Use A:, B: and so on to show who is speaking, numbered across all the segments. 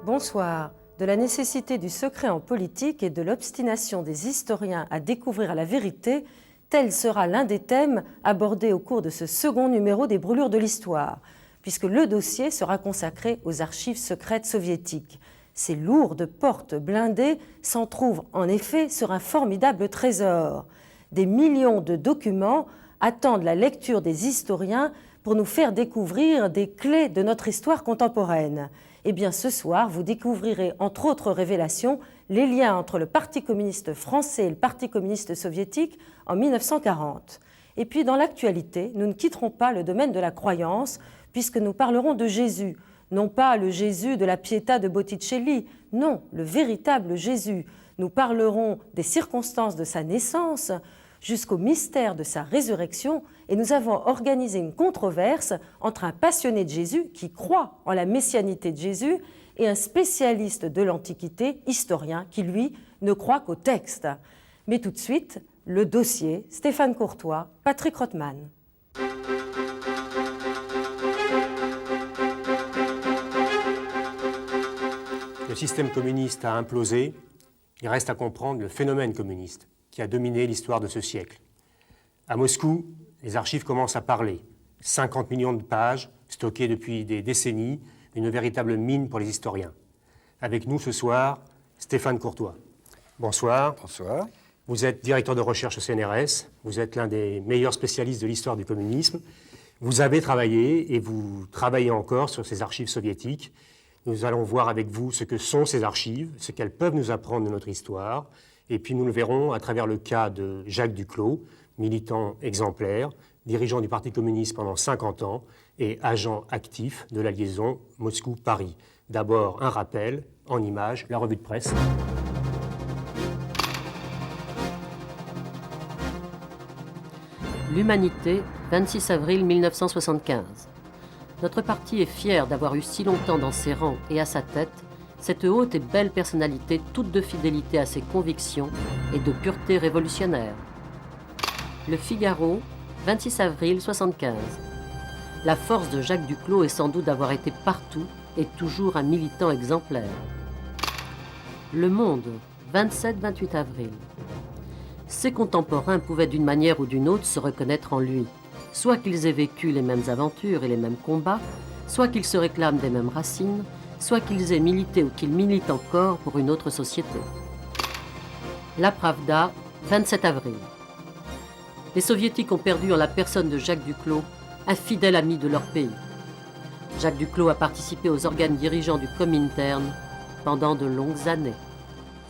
A: Bonsoir. De la nécessité du secret en politique et de l'obstination des historiens à découvrir la vérité, tel sera l'un des thèmes abordés au cours de ce second numéro des Brûlures de l'Histoire, puisque le dossier sera consacré aux archives secrètes soviétiques. Ces lourdes portes blindées s'en trouvent en effet sur un formidable trésor. Des millions de documents attendent la lecture des historiens pour nous faire découvrir des clés de notre histoire contemporaine. Eh bien, ce soir, vous découvrirez, entre autres révélations, les liens entre le Parti communiste français et le Parti communiste soviétique en 1940. Et puis, dans l'actualité, nous ne quitterons pas le domaine de la croyance, puisque nous parlerons de Jésus. Non pas le Jésus de la Pietà de Botticelli, non, le véritable Jésus. Nous parlerons des circonstances de sa naissance jusqu'au mystère de sa résurrection, et nous avons organisé une controverse entre un passionné de Jésus qui croit en la messianité de Jésus et un spécialiste de l'Antiquité, historien, qui lui ne croit qu'au texte. Mais tout de suite, le dossier, Stéphane Courtois, Patrick Rothman.
B: Le système communiste a implosé, il reste à comprendre le phénomène communiste qui a dominé l'histoire de ce siècle. À Moscou, les archives commencent à parler. 50 millions de pages stockées depuis des décennies, une véritable mine pour les historiens. Avec nous ce soir, Stéphane Courtois. Bonsoir.
C: Bonsoir.
B: Vous êtes directeur de recherche au CNRS, vous êtes l'un des meilleurs spécialistes de l'histoire du communisme. Vous avez travaillé et vous travaillez encore sur ces archives soviétiques. Nous allons voir avec vous ce que sont ces archives, ce qu'elles peuvent nous apprendre de notre histoire. Et puis nous le verrons à travers le cas de Jacques Duclos, militant exemplaire, dirigeant du Parti communiste pendant 50 ans et agent actif de la liaison Moscou-Paris. D'abord un rappel, en images, la revue de presse.
D: L'Humanité, 26 avril 1975. Notre parti est fier d'avoir eu si longtemps dans ses rangs et à sa tête cette haute et belle personnalité, toute de fidélité à ses convictions et de pureté révolutionnaire. Le Figaro, 26 avril 1975. La force de Jacques Duclos est sans doute d'avoir été partout et toujours un militant exemplaire. Le Monde, 27-28 avril. Ses contemporains pouvaient d'une manière ou d'une autre se reconnaître en lui, soit qu'ils aient vécu les mêmes aventures et les mêmes combats, soit qu'ils se réclament des mêmes racines, soit qu'ils aient milité ou qu'ils militent encore pour une autre société. La Pravda, 27 avril. Les soviétiques ont perdu en la personne de Jacques Duclos, un fidèle ami de leur pays. Jacques Duclos a participé aux organes dirigeants du Comintern pendant de longues années.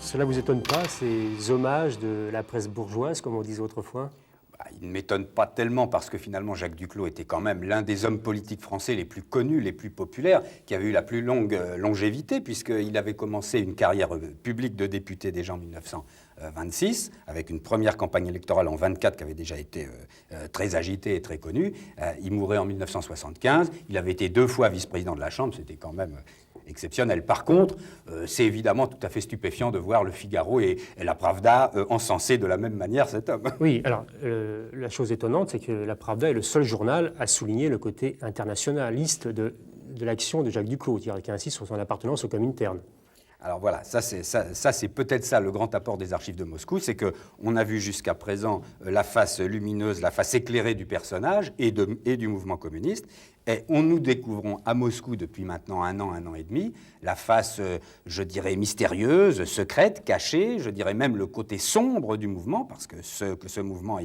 B: Cela vous étonne pas, ces hommages de la presse bourgeoise, comme on disait autrefois ?
C: Il ne m'étonne pas tellement parce que finalement Jacques Duclos était quand même l'un des hommes politiques français les plus connus, les plus populaires, qui avait eu la plus longue longévité puisqu'il avait commencé une carrière publique de député déjà en 1926 avec une première campagne électorale en 24 qui avait déjà été très agitée et très connue. Il mourait en 1975, il avait été 2 fois vice-président de la Chambre, c'était quand même exceptionnel. Par contre, c'est évidemment tout à fait stupéfiant de voir le Figaro et la Pravda encenser de la même manière cet homme.
B: Oui, alors la chose étonnante, c'est que la Pravda est le seul journal à souligner le côté internationaliste de l'action de Jacques Duclos, qui insiste sur son appartenance au Comintern.
C: Alors voilà, ça c'est peut-être ça le grand apport des archives de Moscou, c'est qu'on a vu jusqu'à présent la face lumineuse, la face éclairée du personnage et du mouvement communiste. Et nous découvrons à Moscou depuis maintenant un an et demi, la face, je dirais, mystérieuse, secrète, cachée, je dirais même le côté sombre du mouvement, parce que ce mouvement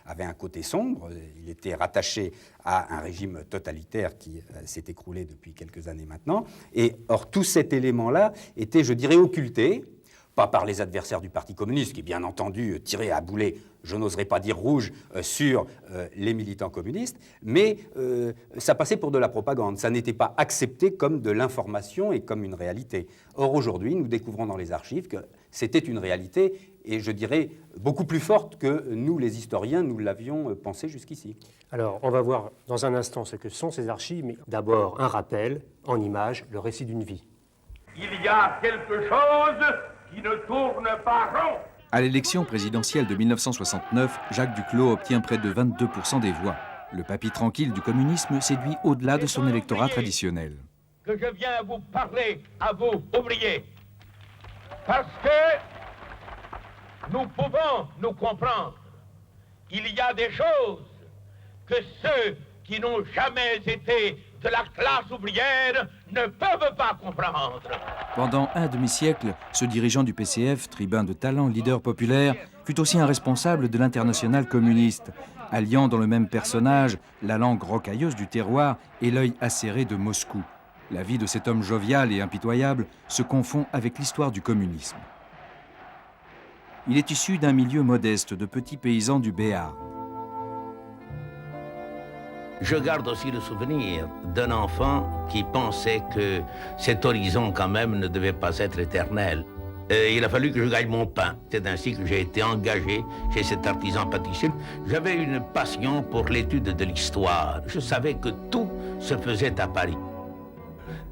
C: avait un côté sombre, il était rattaché à un régime totalitaire qui s'est écroulé depuis quelques années maintenant. Et or, tout cet élément-là était, je dirais, occulté, pas par les adversaires du Parti communiste, qui bien entendu tiraient à boulet, je n'oserais pas dire rouge, sur les militants communistes, mais ça passait pour de la propagande, ça n'était pas accepté comme de l'information et comme une réalité. Or aujourd'hui, nous découvrons dans les archives que c'était une réalité, et je dirais beaucoup plus forte que nous, les historiens, nous l'avions pensé jusqu'ici.
B: Alors, on va voir dans un instant ce que sont ces archives, mais d'abord un rappel, en images, le récit d'une vie.
E: Il y a quelque chose qui ne tourne pas rond.
F: À l'élection présidentielle de 1969, Jacques Duclos obtient près de 22% des voix. Le papy tranquille du communisme séduit au-delà de son électorat traditionnel.
E: que je viens vous parler, à vous, ouvriers. Parce que nous pouvons nous comprendre. Il y a des choses que ceux qui n'ont jamais été de la classe ouvrière ne peuvent pas comprendre.
F: Pendant un demi-siècle, ce dirigeant du PCF, tribun de talent, leader populaire, fut aussi un responsable de l'internationale communiste, alliant dans le même personnage la langue rocailleuse du terroir et l'œil acéré de Moscou. La vie de cet homme jovial et impitoyable se confond avec l'histoire du communisme. Il est issu d'un milieu modeste de petits paysans du Béarn.
G: Je garde aussi le souvenir d'un enfant qui pensait que cet horizon quand même ne devait pas être éternel. Il a fallu que je gagne mon pain. C'est ainsi que j'ai été engagé chez cet artisan pâtissier. J'avais une passion pour l'étude de l'histoire. Je savais que tout se faisait à Paris.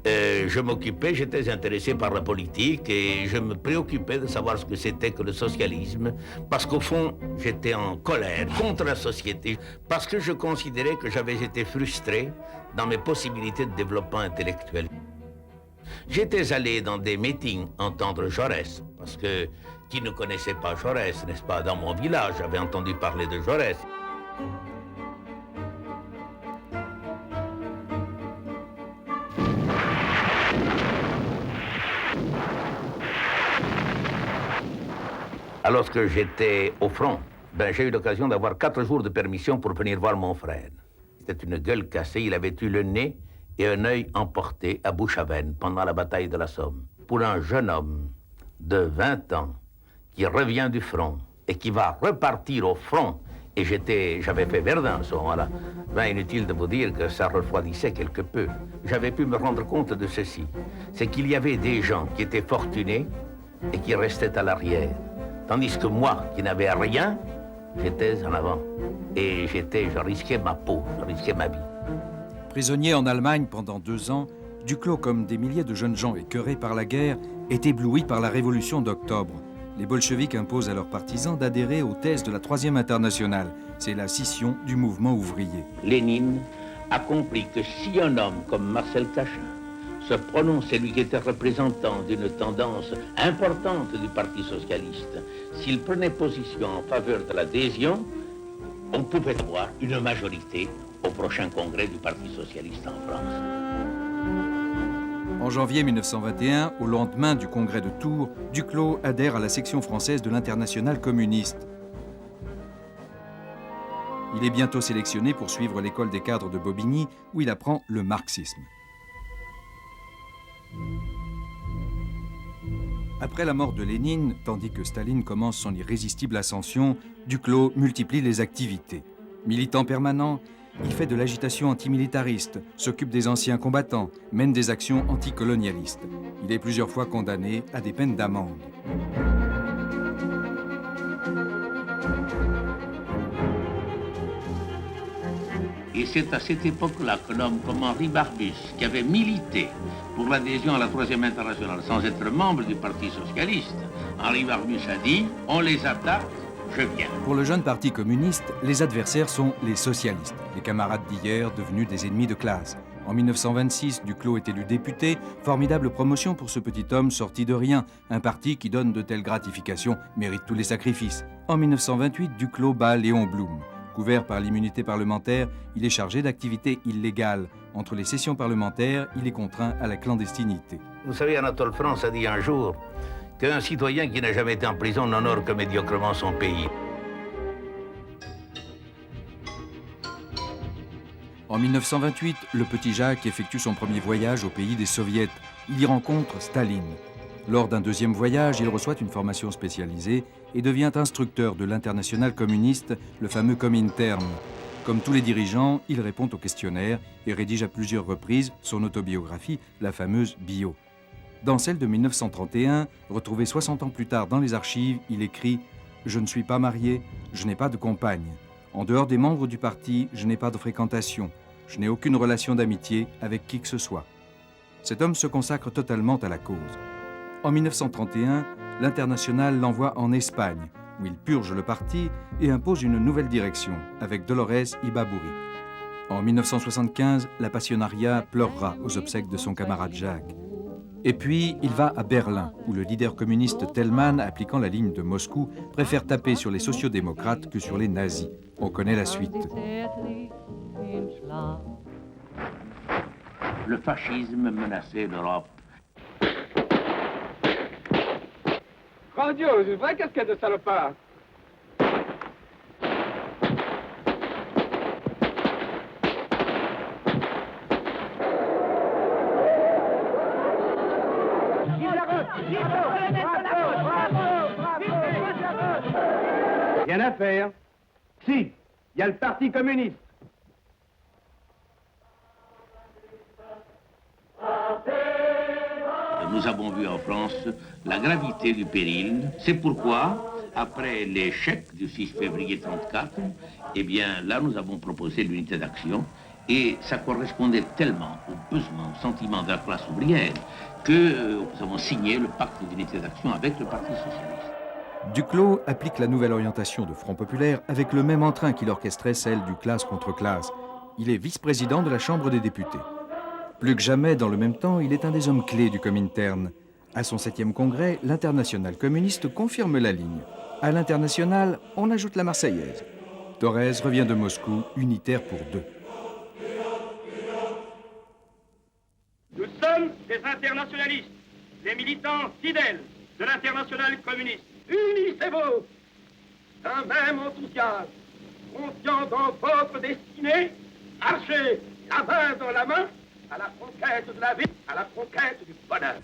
G: Je m'occupais, j'étais intéressé par la politique et je me préoccupais de savoir ce que c'était que le socialisme, parce qu'au fond, j'étais en colère contre la société, parce que je considérais que j'avais été frustré dans mes possibilités de développement intellectuel. J'étais allé dans des meetings entendre Jaurès, parce que qui ne connaissait pas Jaurès, n'est-ce pas? Dans mon village, j'avais entendu parler de Jaurès. Alors que j'étais au front, j'ai eu l'occasion d'avoir 4 jours de permission pour venir voir mon frère. C'était une gueule cassée, il avait eu le nez et un œil emporté à bouche à veine pendant la bataille de la Somme. Pour un jeune homme de 20 ans qui revient du front et qui va repartir au front, et j'avais fait Verdun à ce moment-là, inutile de vous dire que ça refroidissait quelque peu. J'avais pu me rendre compte de ceci, c'est qu'il y avait des gens qui étaient fortunés et qui restaient à l'arrière. Tandis que moi, qui n'avais rien, j'étais en avant. Et je risquais ma peau, je risquais ma vie.
F: Prisonnier en Allemagne pendant 2 ans, Duclos, comme des milliers de jeunes gens écœurés par la guerre, est ébloui par la Révolution d'octobre. Les bolcheviks imposent à leurs partisans d'adhérer aux thèses de la Troisième Internationale. C'est la scission du mouvement ouvrier.
G: Lénine a compris que si un homme comme Marcel Cachin se prononçait, lui qui était représentant d'une tendance importante du Parti socialiste, s'il prenait position en faveur de l'adhésion, on pouvait avoir une majorité au prochain congrès du Parti socialiste en France.
F: En janvier 1921, au lendemain du congrès de Tours, Duclos adhère à la section française de l'Internationale communiste. Il est bientôt sélectionné pour suivre l'école des cadres de Bobigny, où il apprend le marxisme. Après la mort de Lénine, tandis que Staline commence son irrésistible ascension, Duclos multiplie les activités. Militant permanent, il fait de l'agitation antimilitariste, s'occupe des anciens combattants, mène des actions anticolonialistes. Il est plusieurs fois condamné à des peines d'amende.
G: Et c'est à cette époque-là qu'un homme comme Henri Barbus, qui avait milité pour l'adhésion à la Troisième Internationale sans être membre du Parti socialiste, Henri Barbus a dit « On les attaque, je viens ».
F: Pour le jeune parti communiste, les adversaires sont les socialistes, les camarades d'hier devenus des ennemis de classe. En 1926, Duclos est élu député, formidable promotion pour ce petit homme sorti de rien. Un parti qui donne de telles gratifications mérite tous les sacrifices. En 1928, Duclos bat Léon Blum. Couvert par l'immunité parlementaire, il est chargé d'activités illégales. Entre les sessions parlementaires, il est contraint à la clandestinité.
G: Vous savez, Anatole France a dit un jour qu'un citoyen qui n'a jamais été en prison n'honore que médiocrement son pays.
F: En 1928, le petit Jacques effectue son premier voyage au pays des Soviets. Il y rencontre Staline. Lors d'un deuxième voyage, il reçoit une formation spécialisée et devient instructeur de l'Internationale communiste, le fameux Comintern. Comme tous les dirigeants, il répond aux questionnaires et rédige à plusieurs reprises son autobiographie, la fameuse Bio. Dans celle de 1931, retrouvée 60 ans plus tard dans les archives, il écrit « Je ne suis pas marié, je n'ai pas de compagne. En dehors des membres du parti, je n'ai pas de fréquentation. Je n'ai aucune relation d'amitié avec qui que ce soit. » Cet homme se consacre totalement à la cause. En 1931, l'Internationale l'envoie en Espagne, où il purge le parti et impose une nouvelle direction, avec Dolores Ibaburi. En 1975, la Passionnariat pleurera aux obsèques de son camarade Jacques. Et puis, il va à Berlin, où le leader communiste Thälmann, appliquant la ligne de Moscou, préfère taper sur les sociodémocrates que sur les nazis. On connaît la suite.
G: Le fascisme menaçait l'Europe.
E: Grandiose, une vraie casquette de salopard. Rien à faire. Si, il y a le Parti communiste.
G: Nous avons vu en France la gravité du péril. C'est pourquoi, après l'échec du 6 février 1934, eh bien là nous avons proposé l'unité d'action et ça correspondait tellement aux besoins, aux sentiments de la classe ouvrière que nous avons signé le pacte d'unité d'action avec le Parti socialiste.
F: Duclos applique la nouvelle orientation de Front populaire avec le même entrain qu'il orchestrait celle du classe contre classe. Il est vice-président de la Chambre des députés. Plus que jamais, dans le même temps, il est un des hommes clés du Comintern. À son 7e congrès, l'Internationale communiste confirme la ligne. À l'Internationale, on ajoute la Marseillaise. Thorez revient de Moscou, unitaire pour deux.
E: Nous sommes des internationalistes, les militants fidèles de l'Internationale communiste. Unissez-vous d'un même enthousiasme, confiant dans votre destinée, marchez la main dans la main à la conquête de la vie, à la conquête du bonheur.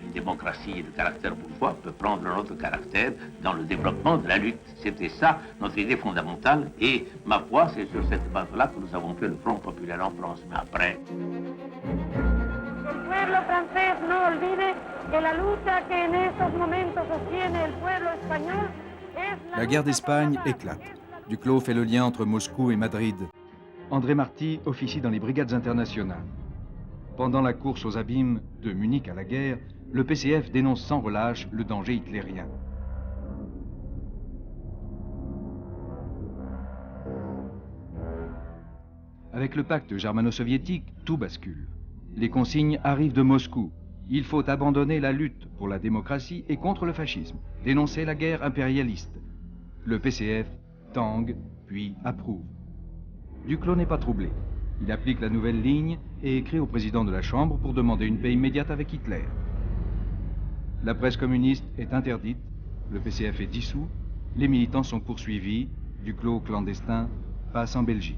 G: Une démocratie de caractère bourgeois peut prendre notre caractère dans le développement de la lutte. C'était ça notre idée fondamentale et ma foi, c'est sur cette base-là que nous avons fait le Front populaire en France. Mais après...
H: El pueblo francés no olvide que la lucha que en estos momentos sostiene el pueblo español es
F: La guerre d'Espagne éclate. Duclos fait le lien entre Moscou et Madrid. André Marty officie dans les brigades internationales. Pendant la course aux abîmes de Munich à la guerre, le PCF dénonce sans relâche le danger hitlérien. Avec le pacte germano-soviétique, tout bascule. Les consignes arrivent de Moscou. Il faut abandonner la lutte pour la démocratie et contre le fascisme, dénoncer la guerre impérialiste. Le PCF tangue, puis approuve. Duclos n'est pas troublé. Il applique la nouvelle ligne et écrit au président de la Chambre pour demander une paix immédiate avec Hitler. La presse communiste est interdite, le PCF est dissous, les militants sont poursuivis, Duclos clandestin passe en Belgique.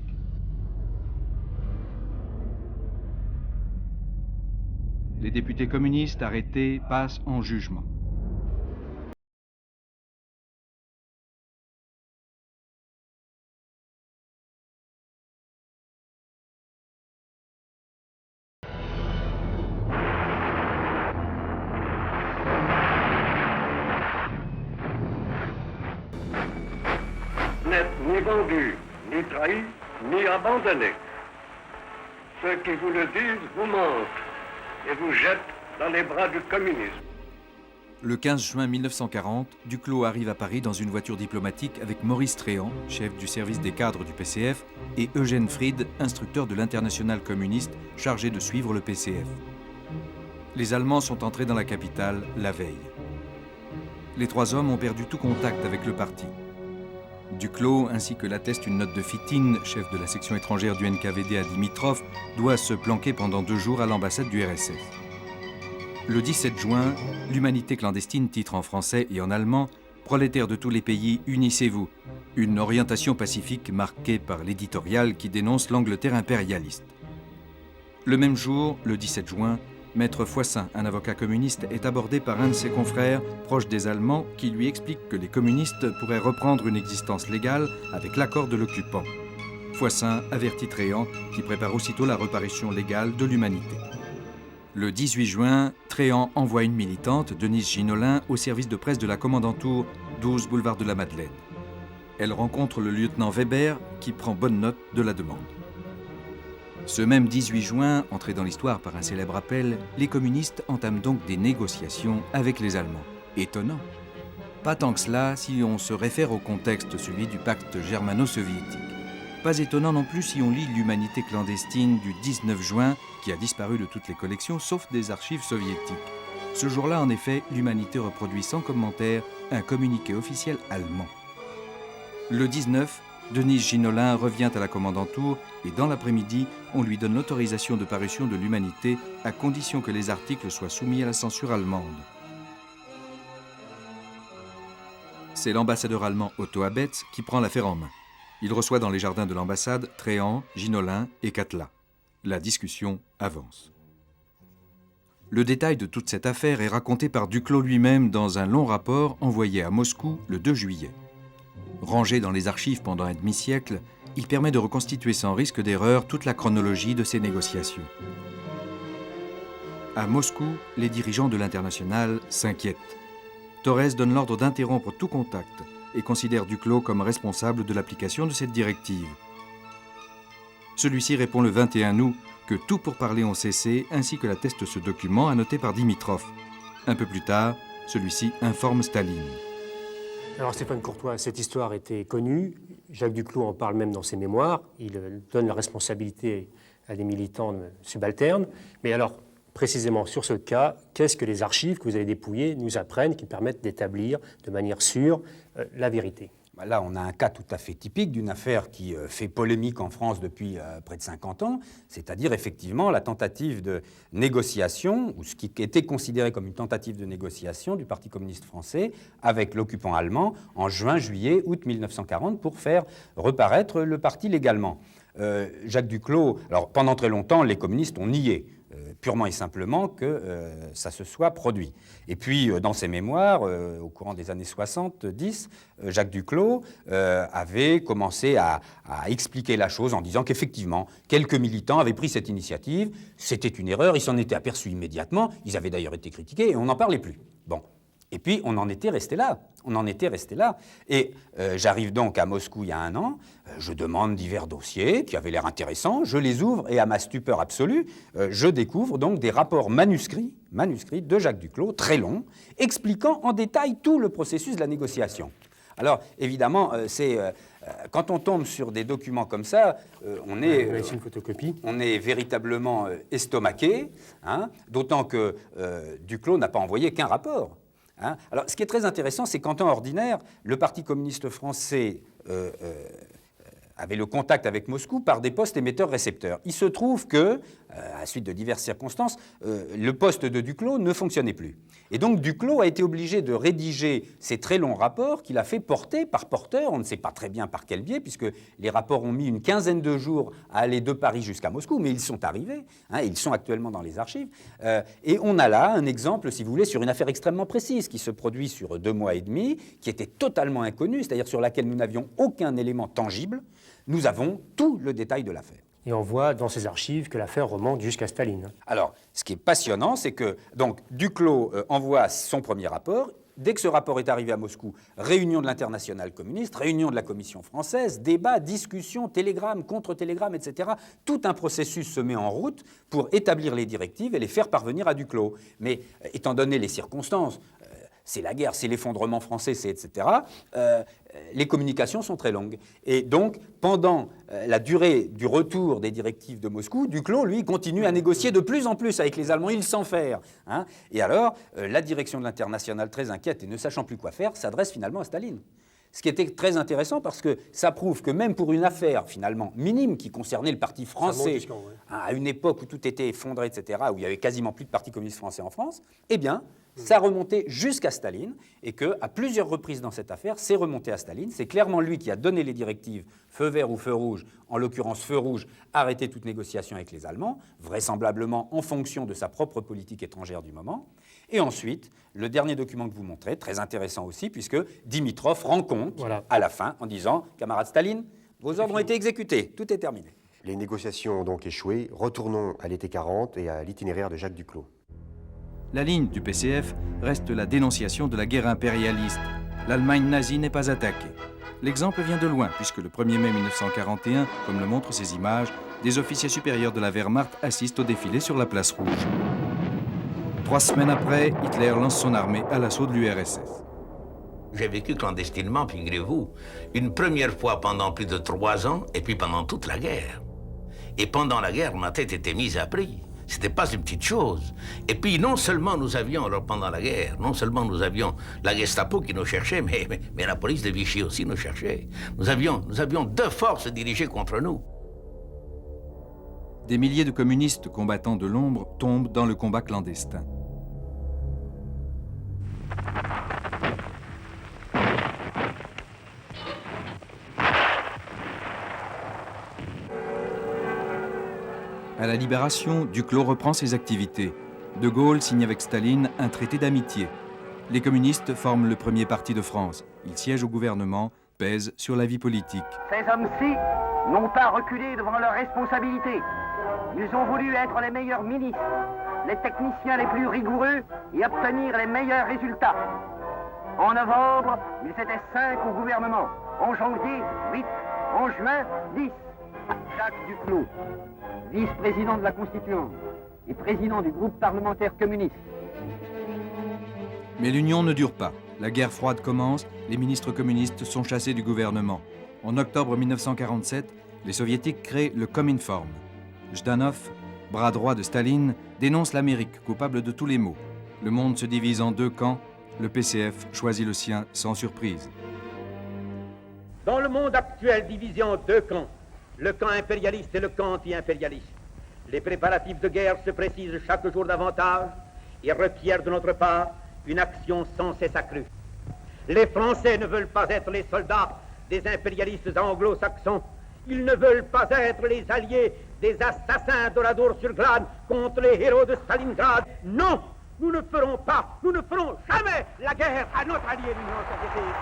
F: Les députés communistes arrêtés passent en jugement.
E: N'êtes ni vendu, ni trahi, ni abandonné. Ceux qui vous le disent vous mentent et vous jettent dans les bras du communisme.
F: Le 15 juin 1940, Duclos arrive à Paris dans une voiture diplomatique avec Maurice Tréand, chef du service des cadres du PCF, et Eugène Fried, instructeur de l'Internationale communiste, chargé de suivre le PCF. Les Allemands sont entrés dans la capitale la veille. Les trois hommes ont perdu tout contact avec le parti. Duclos, ainsi que l'atteste une note de Fitine, chef de la section étrangère du NKVD à Dimitrov, doit se planquer pendant 2 jours à l'ambassade du RSF. Le 17 juin, l'Humanité clandestine titre en français et en allemand « Prolétaires de tous les pays, unissez-vous », une orientation pacifique marquée par l'éditorial qui dénonce l'Angleterre impérialiste. Le même jour, le 17 juin, Maître Foissin, un avocat communiste, est abordé par un de ses confrères, proche des Allemands, qui lui explique que les communistes pourraient reprendre une existence légale avec l'accord de l'occupant. Foissin avertit Tréand, qui prépare aussitôt la reparution légale de l'Humanité. Le 18 juin, Tréand envoie une militante, Denise Ginolin, au service de presse de la Commandantur, 12 boulevard de la Madeleine. Elle rencontre le lieutenant Weber, qui prend bonne note de la demande. Ce même 18 juin, entré dans l'histoire par un célèbre appel, les communistes entament donc des négociations avec les Allemands. Étonnant. Pas tant que cela si on se réfère au contexte, celui du pacte germano-soviétique. Pas étonnant non plus si on lit l'Humanité clandestine du 19 juin, qui a disparu de toutes les collections sauf des archives soviétiques. Ce jour-là, en effet, l'Humanité reproduit sans commentaire un communiqué officiel allemand. Le 19, Denise Ginolin revient à la commandanture et dans l'après-midi, on lui donne l'autorisation de parution de l'Humanité à condition que les articles soient soumis à la censure allemande. C'est l'ambassadeur allemand Otto Abetz qui prend l'affaire en main. Il reçoit dans les jardins de l'ambassade Tréhan, Ginolin et Catla. La discussion avance. Le détail de toute cette affaire est raconté par Duclos lui-même dans un long rapport envoyé à Moscou le 2 juillet. Rangé dans les archives pendant un demi-siècle, il permet de reconstituer sans risque d'erreur toute la chronologie de ces négociations. À Moscou, les dirigeants de l'Internationale s'inquiètent. Torres donne l'ordre d'interrompre tout contact et considère Duclos comme responsable de l'application de cette directive. Celui-ci répond le 21 août que tout pourparlers ont cessé, ainsi que l'atteste ce document annoté par Dimitrov. Un peu plus tard, celui-ci informe Staline.
B: Alors Stéphane Courtois, cette histoire était connue. Jacques Duclos en parle même dans ses mémoires. Il donne la responsabilité à des militants subalternes. Mais alors, précisément sur ce cas, qu'est-ce que les archives que vous avez dépouillées nous apprennent qui permettent d'établir de manière sûre la vérité ?
C: Là, on a un cas tout à fait typique d'une affaire qui fait polémique en France depuis près de 50 ans, c'est-à-dire effectivement la tentative de négociation, ou ce qui était considéré comme une tentative de négociation du Parti communiste français avec l'occupant allemand en juin, juillet, août 1940 pour faire reparaître le parti légalement. Jacques Duclos, alors pendant très longtemps, les communistes ont nié purement et simplement que ça se soit produit. Et puis, dans ses mémoires, au courant des années 70, Jacques Duclos avait commencé à expliquer la chose en disant qu'effectivement, quelques militants avaient pris cette initiative, c'était une erreur, ils s'en étaient aperçus immédiatement, ils avaient d'ailleurs été critiqués et on n'en parlait plus. Bon. Et puis, on en était resté là. Et j'arrive donc à Moscou il y a 1 an, je demande divers dossiers qui avaient l'air intéressants, je les ouvre et à ma stupeur absolue, je découvre donc des rapports manuscrits de Jacques Duclos, très longs, expliquant en détail tout le processus de la négociation. Alors, évidemment, quand on tombe sur des documents comme ça, on est véritablement estomaqué, hein, d'autant que Duclos n'a pas envoyé qu'un rapport. Hein. Alors, ce qui est très intéressant, c'est qu'en temps ordinaire, le Parti communiste français avait le contact avec Moscou par des postes émetteurs-récepteurs. Il se trouve que, à la suite de diverses circonstances, le poste de Duclos ne fonctionnait plus. Et donc Duclos a été obligé de rédiger ces très longs rapports qu'il a fait porter par porteur, on ne sait pas très bien par quel biais, puisque les rapports ont mis une quinzaine de jours à aller de Paris jusqu'à Moscou, mais ils sont arrivés, hein, ils sont actuellement dans les archives. Et on a là un exemple, si vous voulez, sur une affaire extrêmement précise qui se produit sur 2 mois et demi, qui était totalement inconnue, c'est-à-dire sur laquelle nous n'avions aucun élément tangible. Nous avons tout le détail de l'affaire.
B: Et on voit dans ces archives que l'affaire remonte jusqu'à Staline.
C: Alors, ce qui est passionnant, c'est que donc, Duclos envoie son premier rapport. Dès que ce rapport est arrivé à Moscou, réunion de l'Internationale communiste, réunion de la Commission française, débat, discussion, télégramme, contre-télégramme, etc. Tout un processus se met en route pour établir les directives et les faire parvenir à Duclos. Mais étant donné les circonstances, c'est la guerre, c'est l'effondrement français, c'est etc., les communications sont très longues. Et donc, pendant la durée du retour des directives de Moscou, Duclos, lui, continue à négocier de plus en plus avec les Allemands, il s'en fait. Hein. Et alors, la direction de l'Internationale, très inquiète et ne sachant plus quoi faire, s'adresse finalement à Staline. Ce qui était très intéressant parce que ça prouve que même pour une affaire finalement minime qui concernait le parti français, à une époque où tout était effondré, etc., où il n'y avait quasiment plus de parti communiste français en France, eh bien, ça remontait jusqu'à Staline et qu'à plusieurs reprises dans cette affaire, c'est remonté à Staline. C'est clairement lui qui a donné les directives feu vert ou feu rouge, en l'occurrence feu rouge, arrêter toute négociation avec les Allemands, vraisemblablement en fonction de sa propre politique étrangère du moment. Et ensuite, le dernier document que vous montrez, très intéressant aussi, puisque Dimitrov rend compte à la fin en disant « Camarade Staline, vos ordres ont été exécutés, tout est terminé ».
I: Les négociations ont donc échoué. Retournons à l'été 40 et à l'itinéraire de Jacques Duclos.
F: La ligne du PCF reste la dénonciation de la guerre impérialiste. L'Allemagne nazie n'est pas attaquée. L'exemple vient de loin, puisque le 1er mai 1941, comme le montrent ces images, des officiers supérieurs de la Wehrmacht assistent au défilé sur la place Rouge. 3 semaines après, Hitler lance son armée à l'assaut de l'URSS.
G: J'ai vécu clandestinement, figurez-vous, une première fois pendant plus de 3 ans, et puis pendant toute la guerre. Et pendant la guerre, ma tête était mise à prix. C'était pas une petite chose. Et puis, non seulement nous avions, alors pendant la guerre, non seulement nous avions la Gestapo qui nous cherchait, mais la police de Vichy aussi nous cherchait. Nous avions 2 forces dirigées contre nous.
F: Des milliers de communistes combattants de l'ombre tombent dans le combat clandestin. À la Libération, Duclos reprend ses activités. De Gaulle signe avec Staline un traité d'amitié. Les communistes forment le premier parti de France. Ils siègent au gouvernement, pèsent sur la vie politique.
J: Ces hommes-ci n'ont pas reculé devant leurs responsabilités. Ils ont voulu être les meilleurs ministres, les techniciens les plus rigoureux et obtenir les meilleurs résultats. En novembre, ils étaient 5 au gouvernement. En janvier, 8. En juin, 10. Jacques Duclos, vice-président de la Constituante et président du groupe parlementaire communiste.
F: Mais l'union ne dure pas. La guerre froide commence, les ministres communistes sont chassés du gouvernement. En octobre 1947, les soviétiques créent le Cominform. Zhdanov, bras droit de Staline, dénonce l'Amérique, coupable de tous les maux. Le monde se divise en 2 camps. Le PCF choisit le sien sans surprise.
E: Dans le monde actuel divisé en 2 camps, le camp impérialiste et le camp anti-impérialiste, les préparatifs de guerre se précisent chaque jour davantage et requièrent de notre part une action sans cesse accrue. Les Français ne veulent pas être les soldats des impérialistes anglo-saxons. Ils ne veulent pas être les alliés des assassins d'Oradour-sur-Glane contre les héros de Stalingrad. Non, nous ne ferons jamais la guerre à notre allié l'Union soviétique.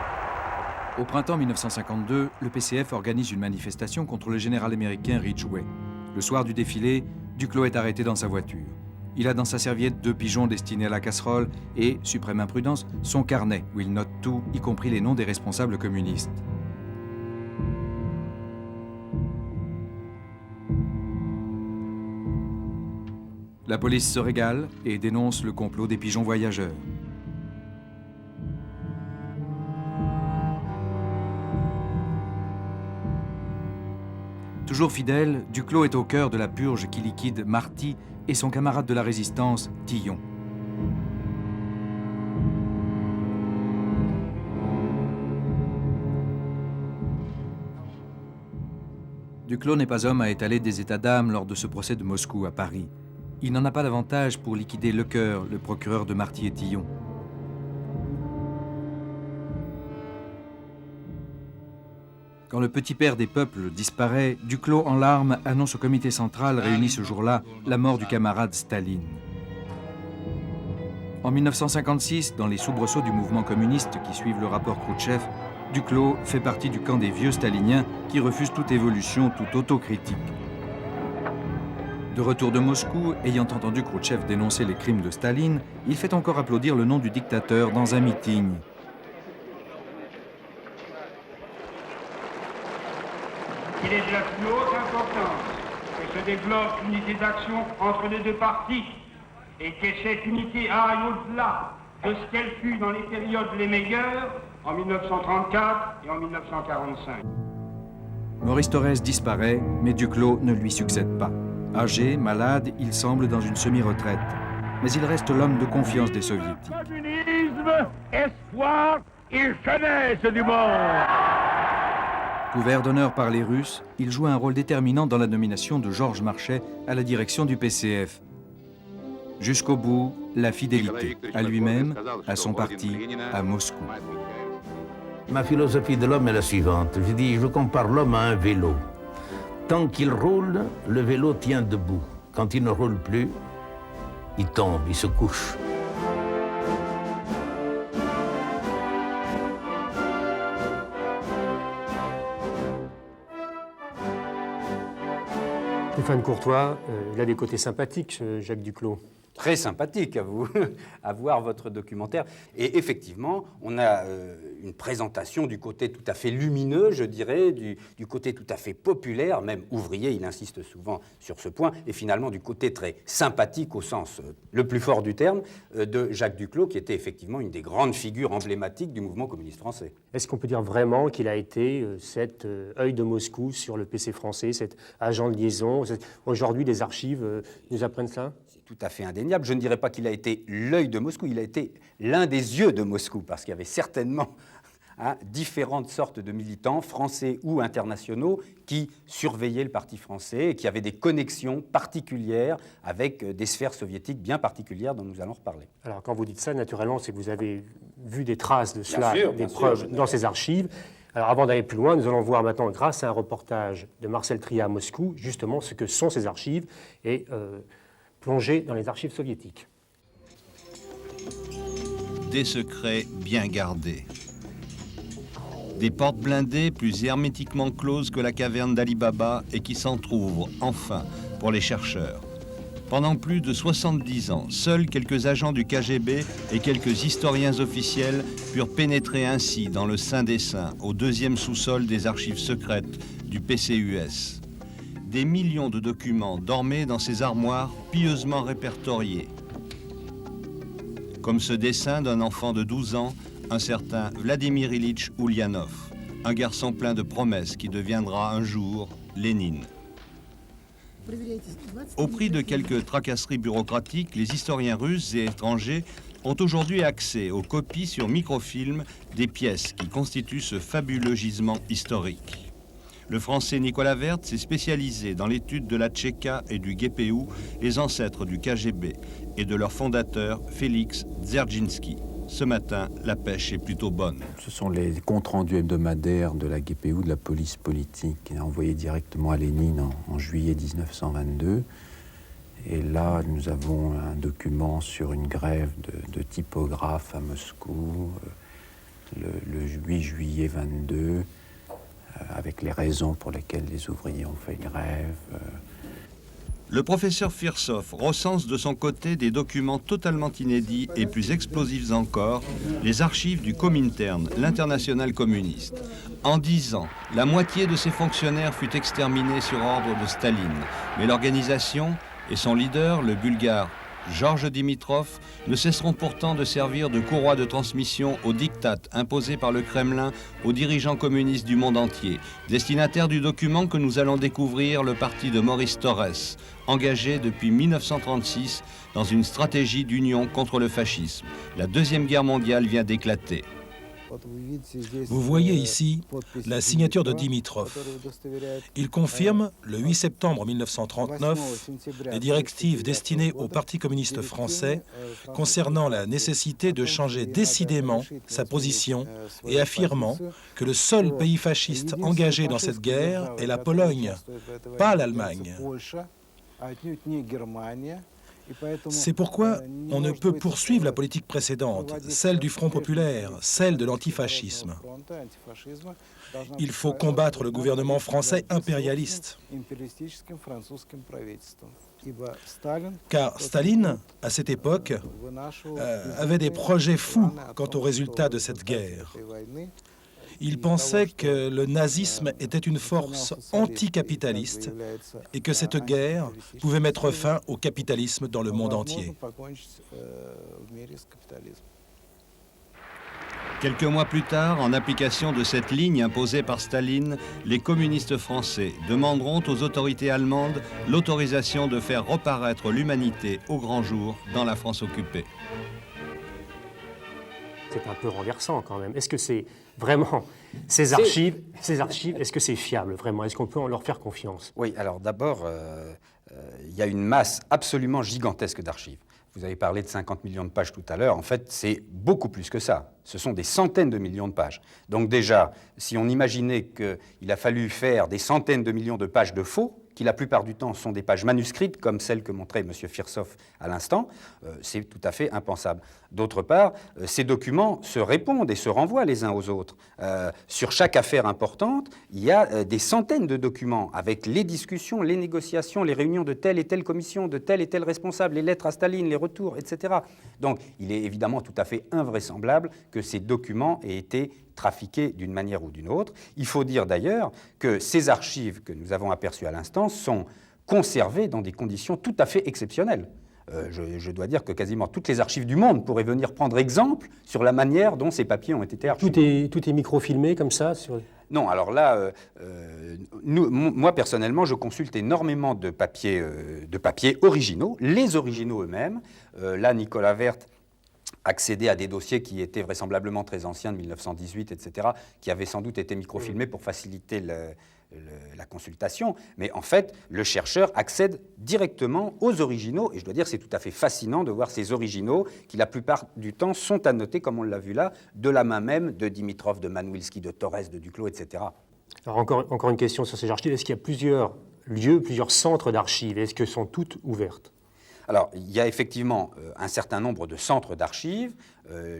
F: Au printemps 1952, le PCF organise une manifestation contre le général américain Ridgway. Le soir du défilé, Duclos est arrêté dans sa voiture. Il a dans sa serviette 2 pigeons destinés à la casserole et, suprême imprudence, son carnet où il note tout, y compris les noms des responsables communistes. La police se régale et dénonce le complot des pigeons voyageurs. Toujours fidèle, Duclos est au cœur de la purge qui liquide Marty et son camarade de la résistance, Tillon. Duclos n'est pas homme à étaler des états d'âme lors de ce procès de Moscou à Paris. Il n'en a pas davantage pour liquider Lecoeur, le procureur de Marty et Tillon. Quand le petit père des peuples disparaît, Duclos en larmes annonce au comité central réuni ce jour-là la mort du camarade Staline. En 1956, dans les soubresauts du mouvement communiste qui suivent le rapport Khrouchtchev, Duclos fait partie du camp des vieux staliniens qui refusent toute évolution, toute autocritique. De retour de Moscou, ayant entendu Khrouchtchev dénoncer les crimes de Staline, il fait encore applaudir le nom du dictateur dans un meeting.
K: Il est de la plus haute importance que se développe l'unité d'action entre les 2 partis et que cette unité aille au-delà de ce qu'elle fut dans les périodes les meilleures, en 1934 et en 1945.
F: Maurice Thorez disparaît, mais Duclos ne lui succède pas. Âgé, malade, il semble dans une semi-retraite. Mais il reste l'homme de confiance des soviétiques.
E: Communisme, espoir et jeunesse du monde.
F: Couvert d'honneur par les Russes, il joue un rôle déterminant dans la nomination de Georges Marchais à la direction du PCF. Jusqu'au bout, la fidélité à lui-même, à son parti, à Moscou.
G: Ma philosophie de l'homme est la suivante. Je compare l'homme à un vélo. Tant qu'il roule, le vélo tient debout. Quand il ne roule plus, il tombe, il se couche.
B: Stéphane Courtois, il a des côtés sympathiques, Jacques Duclos.
C: très sympathique à voir votre documentaire. Et effectivement, on a une présentation du côté tout à fait lumineux, je dirais, du côté tout à fait populaire, même ouvrier, il insiste souvent sur ce point, et finalement du côté très sympathique au sens le plus fort du terme, de Jacques Duclos, qui était effectivement une des grandes figures emblématiques du mouvement communiste français.
B: Est-ce qu'on peut dire vraiment qu'il a été cet œil de Moscou sur le PC français, cet agent de liaison? Aujourd'hui, les archives nous apprennent ça?
C: Tout à fait indéniable. Je ne dirais pas qu'il a été l'œil de Moscou, il a été l'un des yeux de Moscou, parce qu'il y avait certainement différentes sortes de militants, français ou internationaux, qui surveillaient le parti français et qui avaient des connexions particulières avec des sphères soviétiques bien particulières dont nous allons reparler.
B: Alors, quand vous dites ça, naturellement, c'est que vous avez vu des traces de cela,
C: bien
B: des preuves dans ces archives. Alors, avant d'aller plus loin, nous allons voir maintenant, grâce à un reportage de Marcel Tria à Moscou, justement ce que sont ces archives et plonger dans les archives soviétiques.
L: Des secrets bien gardés. Des portes blindées plus hermétiquement closes que la caverne d'Ali Baba et qui s'entr'ouvrent, enfin, pour les chercheurs. Pendant plus de 70 ans, seuls quelques agents du KGB et quelques historiens officiels purent pénétrer ainsi dans le Saint des Saints, au deuxième sous-sol des archives secrètes du PCUS. Des millions de documents dormaient dans ces armoires pieusement répertoriés. Comme ce dessin d'un enfant de 12 ans, un certain Vladimir Ilitch Ulyanov, un garçon plein de promesses qui deviendra un jour Lénine. Au prix de quelques tracasseries bureaucratiques, les historiens russes et étrangers ont aujourd'hui accès aux copies sur microfilm des pièces qui constituent ce fabuleux gisement historique. Le français Nicolas Werth s'est spécialisé dans l'étude de la Tchéka et du GPU, les ancêtres du KGB, et de leur fondateur, Félix Dzerzhinsky. Ce matin, la pêche est plutôt bonne.
M: Ce sont les comptes rendus hebdomadaires de la GPU, de la police politique, envoyés directement à Lénine en juillet 1922. Et là, nous avons un document sur une grève de typographes à Moscou, le 8 juillet 22, avec les raisons pour lesquelles les ouvriers ont fait grève.
L: Le professeur Firsov recense de son côté des documents totalement inédits et plus explosifs encore, les archives du Comintern, l'internationale communiste. En 10 ans, la moitié de ses fonctionnaires fut exterminée sur ordre de Staline, mais l'organisation et son leader, le Bulgare Georges Dimitrov, ne cesseront pourtant de servir de courroie de transmission aux diktats imposés par le Kremlin aux dirigeants communistes du monde entier. Destinataire du document que nous allons découvrir, le parti de Maurice Thorez, engagé depuis 1936 dans une stratégie d'union contre le fascisme. La Deuxième Guerre mondiale vient d'éclater.
N: Vous voyez ici la signature de Dimitrov. Il confirme, le 8 septembre 1939, les directives destinées au Parti communiste français concernant la nécessité de changer décidément sa position et affirmant que le seul pays fasciste engagé dans cette guerre est la Pologne, pas l'Allemagne. C'est pourquoi on ne peut poursuivre la politique précédente, celle du Front populaire, celle de l'antifascisme. Il faut combattre le gouvernement français impérialiste. Car Staline, à cette époque, avait des projets fous quant aux résultats de cette guerre. Il pensait que le nazisme était une force anticapitaliste et que cette guerre pouvait mettre fin au capitalisme dans le monde entier.
L: Quelques mois plus tard, en application de cette ligne imposée par Staline, les communistes français demanderont aux autorités allemandes l'autorisation de faire reparaître l'humanité au grand jour dans la France occupée.
B: C'est un peu renversant quand même. Est-ce que c'est vraiment ces archives, est-ce que c'est fiable vraiment? Est-ce qu'on peut en leur faire confiance?
C: Oui, alors d'abord, il y a une masse absolument gigantesque d'archives. Vous avez parlé de 50 millions de pages tout à l'heure. En fait, c'est beaucoup plus que ça. Ce sont des centaines de millions de pages. Donc déjà, si on imaginait qu'il a fallu faire des centaines de millions de pages de faux, qui la plupart du temps sont des pages manuscrites, comme celle que montrait M. Firsov à l'instant, c'est tout à fait impensable. D'autre part, ces documents se répondent et se renvoient les uns aux autres. Sur chaque affaire importante, il y a des centaines de documents avec les discussions, les négociations, les réunions de telle et telle commission, de tel et tel responsable, les lettres à Staline, les retours, etc. Donc, il est évidemment tout à fait invraisemblable que ces documents aient été trafiqués d'une manière ou d'une autre. Il faut dire d'ailleurs que ces archives que nous avons aperçues à l'instant sont conservées dans des conditions tout à fait exceptionnelles. Je dois dire que quasiment toutes les archives du monde pourraient venir prendre exemple sur la manière dont ces papiers ont été archivés.
B: Tout est microfilmé comme ça
C: Non, alors là, moi personnellement, je consulte énormément de papiers originaux, les originaux eux-mêmes. Là, Nicolas Werth accédait à des dossiers qui étaient vraisemblablement très anciens, de 1918, etc., qui avaient sans doute été microfilmés pour faciliter la consultation. Mais en fait, le chercheur accède directement aux originaux, et je dois dire que c'est tout à fait fascinant de voir ces originaux qui, la plupart du temps, sont annotés, comme on l'a vu là, de la main même de Dimitrov, de Manouilski, de Torres, de Duclos, etc.
B: Alors encore une question sur ces archives. Est-ce qu'il y a plusieurs lieux, plusieurs centres d'archives? Est-ce que sont toutes ouvertes?
C: Alors, il y a effectivement un certain nombre de centres d'archives.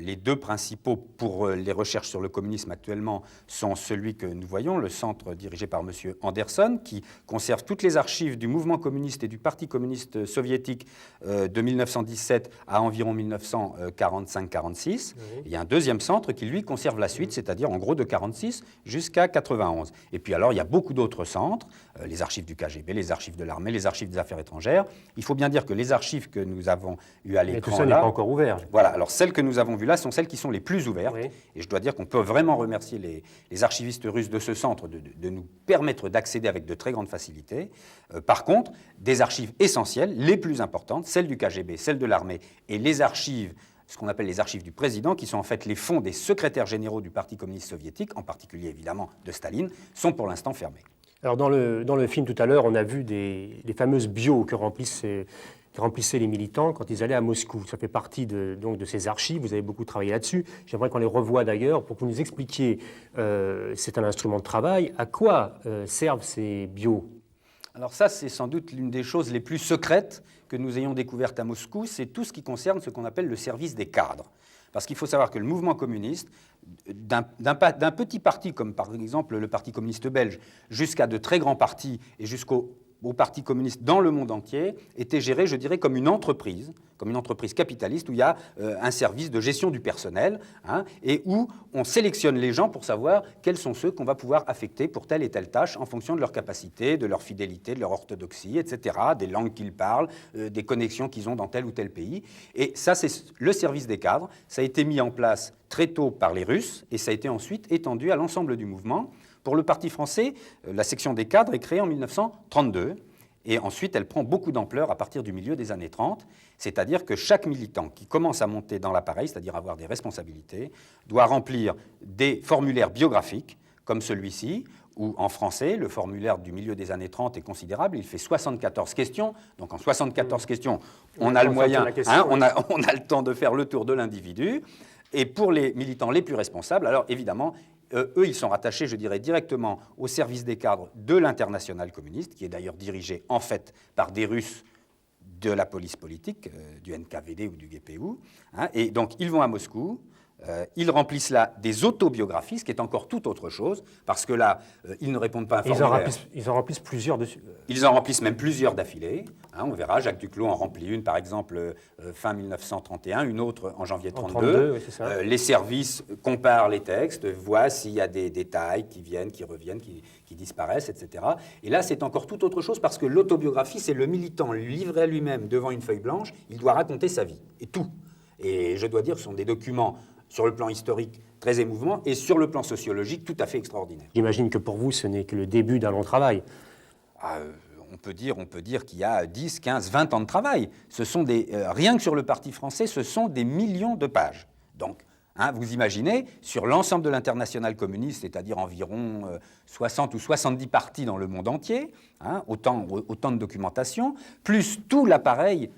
C: Les deux principaux pour les recherches sur le communisme actuellement sont celui que nous voyons, le centre dirigé par M. Anderson, qui conserve toutes les archives du mouvement communiste et du Parti communiste soviétique de 1917 à environ 1945-46. Oui. Il y a un deuxième centre qui, lui, conserve la suite, c'est-à-dire en gros de 1946 jusqu'à 1991. Et puis alors, il y a beaucoup d'autres centres, les archives du KGB, les archives de l'armée, les archives des affaires étrangères. Il faut bien dire que les archives que nous avons eues à l'écran,
B: tout ça n'est pas encore ouvert.
C: Voilà, alors celles que nous avons vues là sont celles qui sont les plus ouvertes. Oui. Et je dois dire qu'on peut vraiment remercier les archivistes russes de ce centre de nous permettre d'accéder avec de très grandes facilités. Par contre, des archives essentielles, les plus importantes, celles du KGB, celles de l'armée et les archives, ce qu'on appelle les archives du président, qui sont en fait les fonds des secrétaires généraux du Parti communiste soviétique, en particulier évidemment de Staline, sont pour l'instant fermées.
B: Alors dans le film tout à l'heure, on a vu les fameuses bios que remplissaient les militants quand ils allaient à Moscou. Ça fait partie donc de ces archives, vous avez beaucoup travaillé là-dessus. J'aimerais qu'on les revoie d'ailleurs pour que vous nous expliquiez, c'est un instrument de travail, à quoi servent ces bios?
C: Alors ça, c'est sans doute l'une des choses les plus secrètes que nous ayons découvertes à Moscou, c'est tout ce qui concerne ce qu'on appelle le service des cadres. Parce qu'il faut savoir que le mouvement communiste, d'un petit parti comme par exemple le Parti communiste belge, jusqu'à de très grands partis et jusqu'au Parti communiste dans le monde entier, était géré, je dirais, comme une entreprise capitaliste où il y a un service de gestion du personnel et où on sélectionne les gens pour savoir quels sont ceux qu'on va pouvoir affecter pour telle et telle tâche en fonction de leur capacité, de leur fidélité, de leur orthodoxie, etc., des langues qu'ils parlent, des connexions qu'ils ont dans tel ou tel pays. Et ça, c'est le service des cadres. Ça a été mis en place très tôt par les Russes et ça a été ensuite étendu à l'ensemble du mouvement. Pour le Parti français, la section des cadres est créée en 1932 et ensuite elle prend beaucoup d'ampleur à partir du milieu des années 30, c'est-à-dire que chaque militant qui commence à monter dans l'appareil, c'est-à-dire avoir des responsabilités, doit remplir des formulaires biographiques comme celui-ci, où en français, le formulaire du milieu des années 30 est considérable, il fait 74 questions, donc en 74 questions, on a le moyen, on a le temps de faire le tour de l'individu, et pour les militants les plus responsables, alors évidemment, eux, ils sont rattachés, je dirais, directement au service des cadres de l'Internationale communiste, qui est d'ailleurs dirigé, en fait, par des Russes de la police politique, du NKVD ou du GPU. Et donc, ils vont à Moscou, ils remplissent là des autobiographies, ce qui est encore tout autre chose, parce que là, ils ne répondent pas à un formulaire.
B: Ils en remplissent plusieurs dessus.
C: Ils en remplissent même plusieurs d'affilée. On verra, Jacques Duclos en remplit une, par exemple, fin 1931, une autre en janvier 1932.
B: Oui, c'est ça.
C: Les services comparent les textes, voient s'il y a des détails qui viennent, qui reviennent, qui disparaissent, etc. Et là, c'est encore tout autre chose, parce que l'autobiographie, c'est le militant livré à lui-même devant une feuille blanche. Il doit raconter sa vie, et tout. Et je dois dire, ce sont des documents sur le plan historique très émouvant, et sur le plan sociologique tout à fait extraordinaire.
B: J'imagine que pour vous, ce n'est que le début d'un long travail.
C: On peut dire qu'il y a 10, 15, 20 ans de travail. Ce sont rien que sur le Parti français, ce sont des millions de pages. Donc, vous imaginez, sur l'ensemble de l'Internationale communiste, c'est-à-dire environ 60 ou 70 partis dans le monde entier, autant de documentation, plus tout l'appareil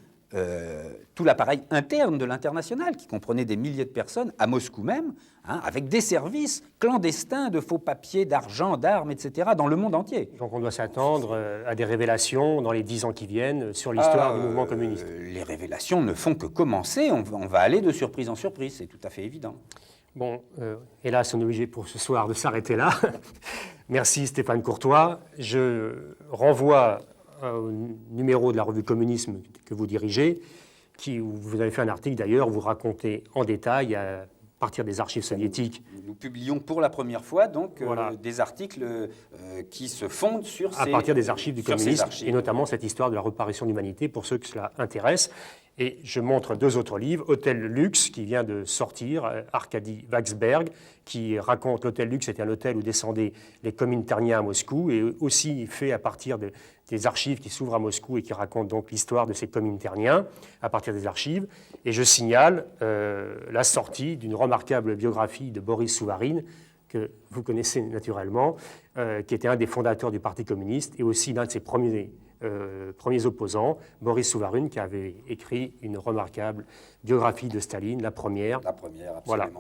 C: tout l'appareil interne de l'Internationale, qui comprenait des milliers de personnes, à Moscou même, avec des services clandestins de faux papiers, d'argent, d'armes, etc., dans le monde entier.
B: Donc on doit s'attendre à des révélations dans les 10 ans qui viennent sur l'histoire du mouvement communiste.
C: Les révélations ne font que commencer, on va aller de surprise en surprise, c'est tout à fait évident.
B: Bon, hélas, on est obligé pour ce soir de s'arrêter là. Merci Stéphane Courtois. Je renvoie au numéro de la revue Communisme que vous dirigez, où vous avez fait un article d'ailleurs, où vous racontez en détail, à partir des archives soviétiques.
C: Nous publions pour la première fois donc des articles qui se fondent sur
B: à partir des archives du communisme, et notamment cette histoire de la reparaison de l'humanité, pour ceux que cela intéresse. Et je montre 2 autres livres, Hôtel Luxe, qui vient de sortir, Arkady Waksberg, qui raconte l'Hôtel Luxe, c'était un hôtel où descendaient les Kominterniens à Moscou, et aussi fait à partir des archives qui s'ouvrent à Moscou et qui racontent donc l'histoire de ces Kominterniens à partir des archives. Et je signale la sortie d'une remarquable biographie de Boris Souvarine, que vous connaissez naturellement, qui était un des fondateurs du Parti communiste et aussi l'un de ses premiers opposants, Boris Souvarine, qui avait écrit une remarquable biographie de Staline, la première.
C: La première, absolument. Voilà.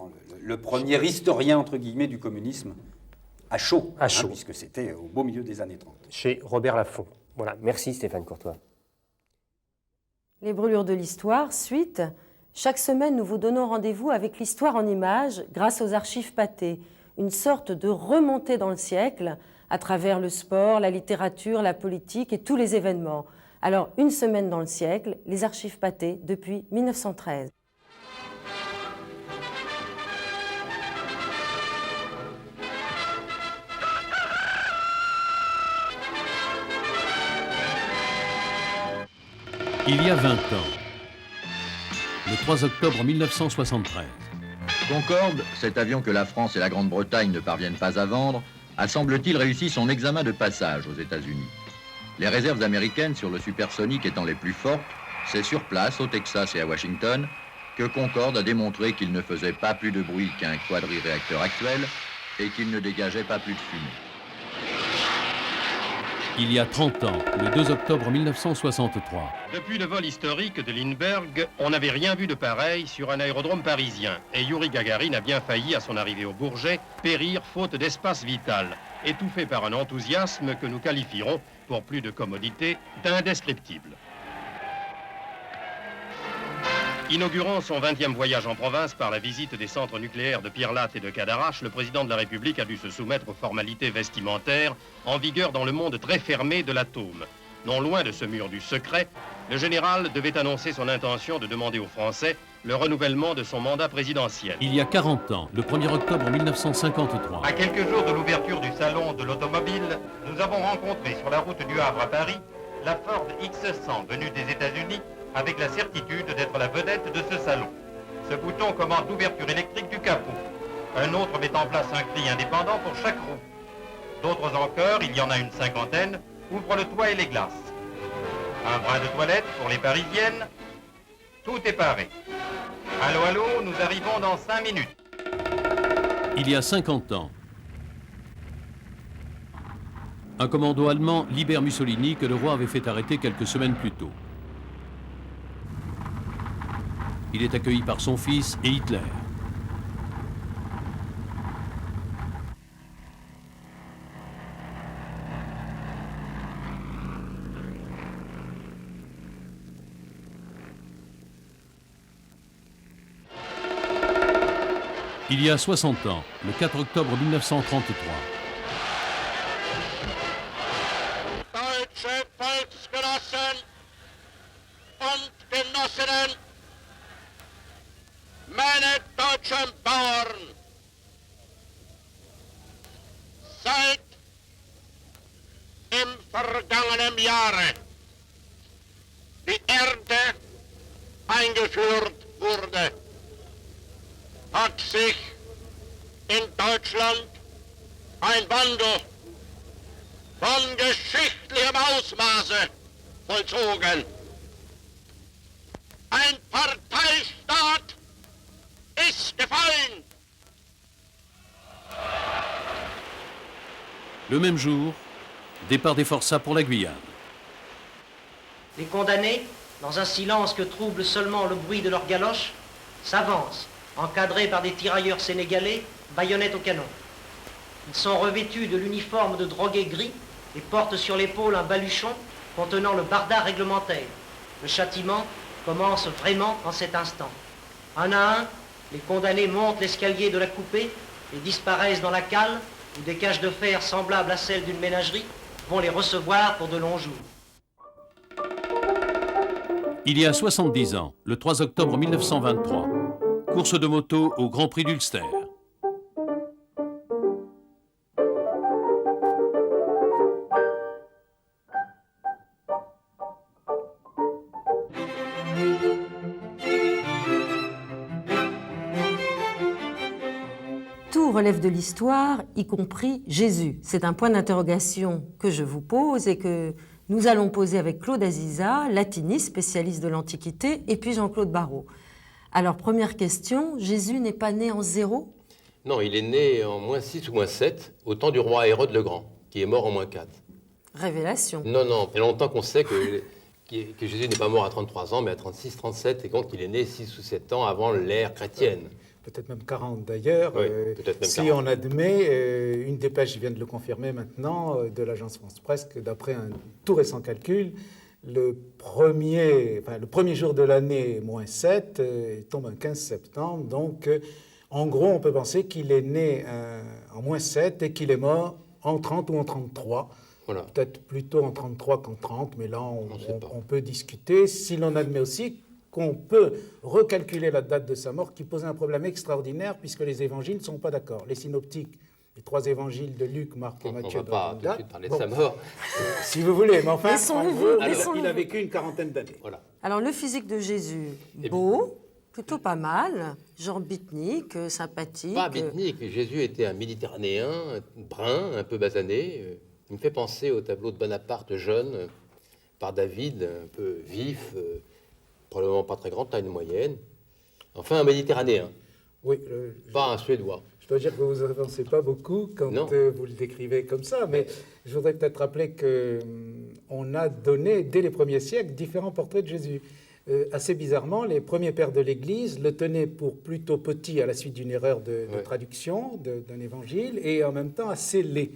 C: Le premier historien, entre guillemets, du communisme à chaud, puisque c'était au beau milieu des années 30.
B: Chez Robert Laffont. Voilà, merci Stéphane Courtois.
A: Les brûlures de l'histoire, suite. Chaque semaine, nous vous donnons rendez-vous avec l'histoire en images grâce aux archives Pathé, une sorte de remontée dans le siècle à travers le sport, la littérature, la politique et tous les événements. Alors, une semaine dans le siècle, les archives Pathé depuis 1913.
O: Il y a 20 ans, le 3 octobre 1973.
P: Concorde, cet avion que la France et la Grande-Bretagne ne parviennent pas à vendre, a semble-t-il réussi son examen de passage aux États-Unis. Les réserves américaines sur le supersonique étant les plus fortes, c'est sur place, au Texas et à Washington, que Concorde a démontré qu'il ne faisait pas plus de bruit qu'un quadriréacteur actuel et qu'il ne dégageait pas plus de fumée.
O: Il y a 30 ans, le 2 octobre 1963.
Q: Depuis le vol historique de Lindbergh, on n'avait rien vu de pareil sur un aérodrome parisien. Et Youri Gagarin a bien failli, à son arrivée au Bourget, périr faute d'espace vital, étouffé par un enthousiasme que nous qualifierons, pour plus de commodité, d'indescriptible. Inaugurant son 20e voyage en province par la visite des centres nucléaires de Pierre-Latte et de Cadarache, le président de la République a dû se soumettre aux formalités vestimentaires en vigueur dans le monde très fermé de l'atome. Non loin de ce mur du secret, le général devait annoncer son intention de demander aux Français le renouvellement de son mandat présidentiel.
O: Il y a 40 ans, le 1er octobre 1953.
Q: À quelques jours de l'ouverture du salon de l'automobile, nous avons rencontré sur la route du Havre à Paris la Ford X100 venue des États-Unis, avec la certitude d'être la vedette de ce salon. Ce bouton commande l'ouverture électrique du capot. Un autre met en place un cri indépendant pour chaque roue. D'autres encore, il y en a une cinquantaine, ouvrent le toit et les glaces. Un brin de toilette pour les Parisiennes. Tout est paré. Allô, allô, nous arrivons dans 5 minutes.
O: Il y a 50 ans, un commando allemand libère Mussolini que le roi avait fait arrêter quelques semaines plus tôt. Il est accueilli par son fils et Hitler. Il y a 60 ans, le 4 octobre 1933.
R: Deutsche Volksgenossen und Genossinnen, meine deutschen Bauern, seit im vergangenen Jahre die Ernte eingeführt wurde, hat sich in Deutschland ein Wandel von geschichtlichem Ausmaße vollzogen. Ein Parteistaat ist gefallen.
O: Le même jour, départ des forçats pour la Guyane.
S: Les condamnés dans un silence que trouble seulement le bruit de leurs galoches, s'avancent, encadrés par des tirailleurs sénégalais, baïonnettes au canon. Ils sont revêtus de l'uniforme de drogués gris et portent sur l'épaule un baluchon contenant le barda réglementaire. Le châtiment commence vraiment en cet instant. Un à un, les condamnés montent l'escalier de la coupée et disparaissent dans la cale où des cages de fer semblables à celles d'une ménagerie vont les recevoir pour de longs jours.
O: Il y a 70 ans, le 3 octobre 1923, course de moto au Grand Prix d'Ulster.
A: Tout relève de l'histoire, y compris Jésus. C'est un point d'interrogation que je vous pose et que nous allons poser avec Claude Aziza, latiniste, spécialiste de l'Antiquité, et puis Jean-Claude Barrault. Alors, première question, Jésus n'est pas né en 0 ?
T: Non, il est né en -6 ou -7, au temps du roi Hérode le Grand, qui est mort en -4.
A: Révélation.
T: Non, non, il y a longtemps qu'on sait que Jésus n'est pas mort à 33 ans, mais à 36, 37, et donc il est né 6 ou 7 ans avant l'ère chrétienne.
U: Peut-être même 40 d'ailleurs,
T: oui, peut-être même
U: si
T: 40.
U: on admet, une dépêche vient de le confirmer maintenant, de l'agence France-Presse, que d'après un tout récent calcul, le premier jour de l'année, -7, tombe un 15 septembre, donc en gros on peut penser qu'il est né en -7 et qu'il est mort en 30 ou en 33. Voilà. Peut-être plutôt en 33 qu'en 30, mais là on peut discuter. Si l'on admet aussi qu'on peut recalculer la date de sa mort, qui pose un problème extraordinaire, puisque les évangiles ne sont pas d'accord. Les synoptiques, les 3 évangiles de Luc, Marc et Matthieu...
T: On ne va pas tout de suite parler de sa mort.
U: Si vous voulez, mais enfin,
A: il
U: a vécu une quarantaine d'années.
T: Voilà.
A: Alors, le physique de Jésus, beau, plutôt pas mal, genre bitnique, sympathique.
T: Pas bitnique, Jésus était un Méditerranéen, brun, un peu basané. Il me fait penser au tableau de Bonaparte jeune, par David, un peu vif, probablement pas très grande, taille moyenne. Enfin, un Méditerranéen.
U: Oui.
T: Pas un Suédois.
U: Je dois dire que vous n'avancez pas beaucoup quand vous le décrivez comme ça, mais je voudrais peut-être rappeler qu'on a donné, dès les premiers siècles, différents portraits de Jésus. Assez bizarrement, les premiers pères de l'Église le tenaient pour plutôt petit à la suite d'une erreur de traduction d'un évangile, et en même temps assez laid.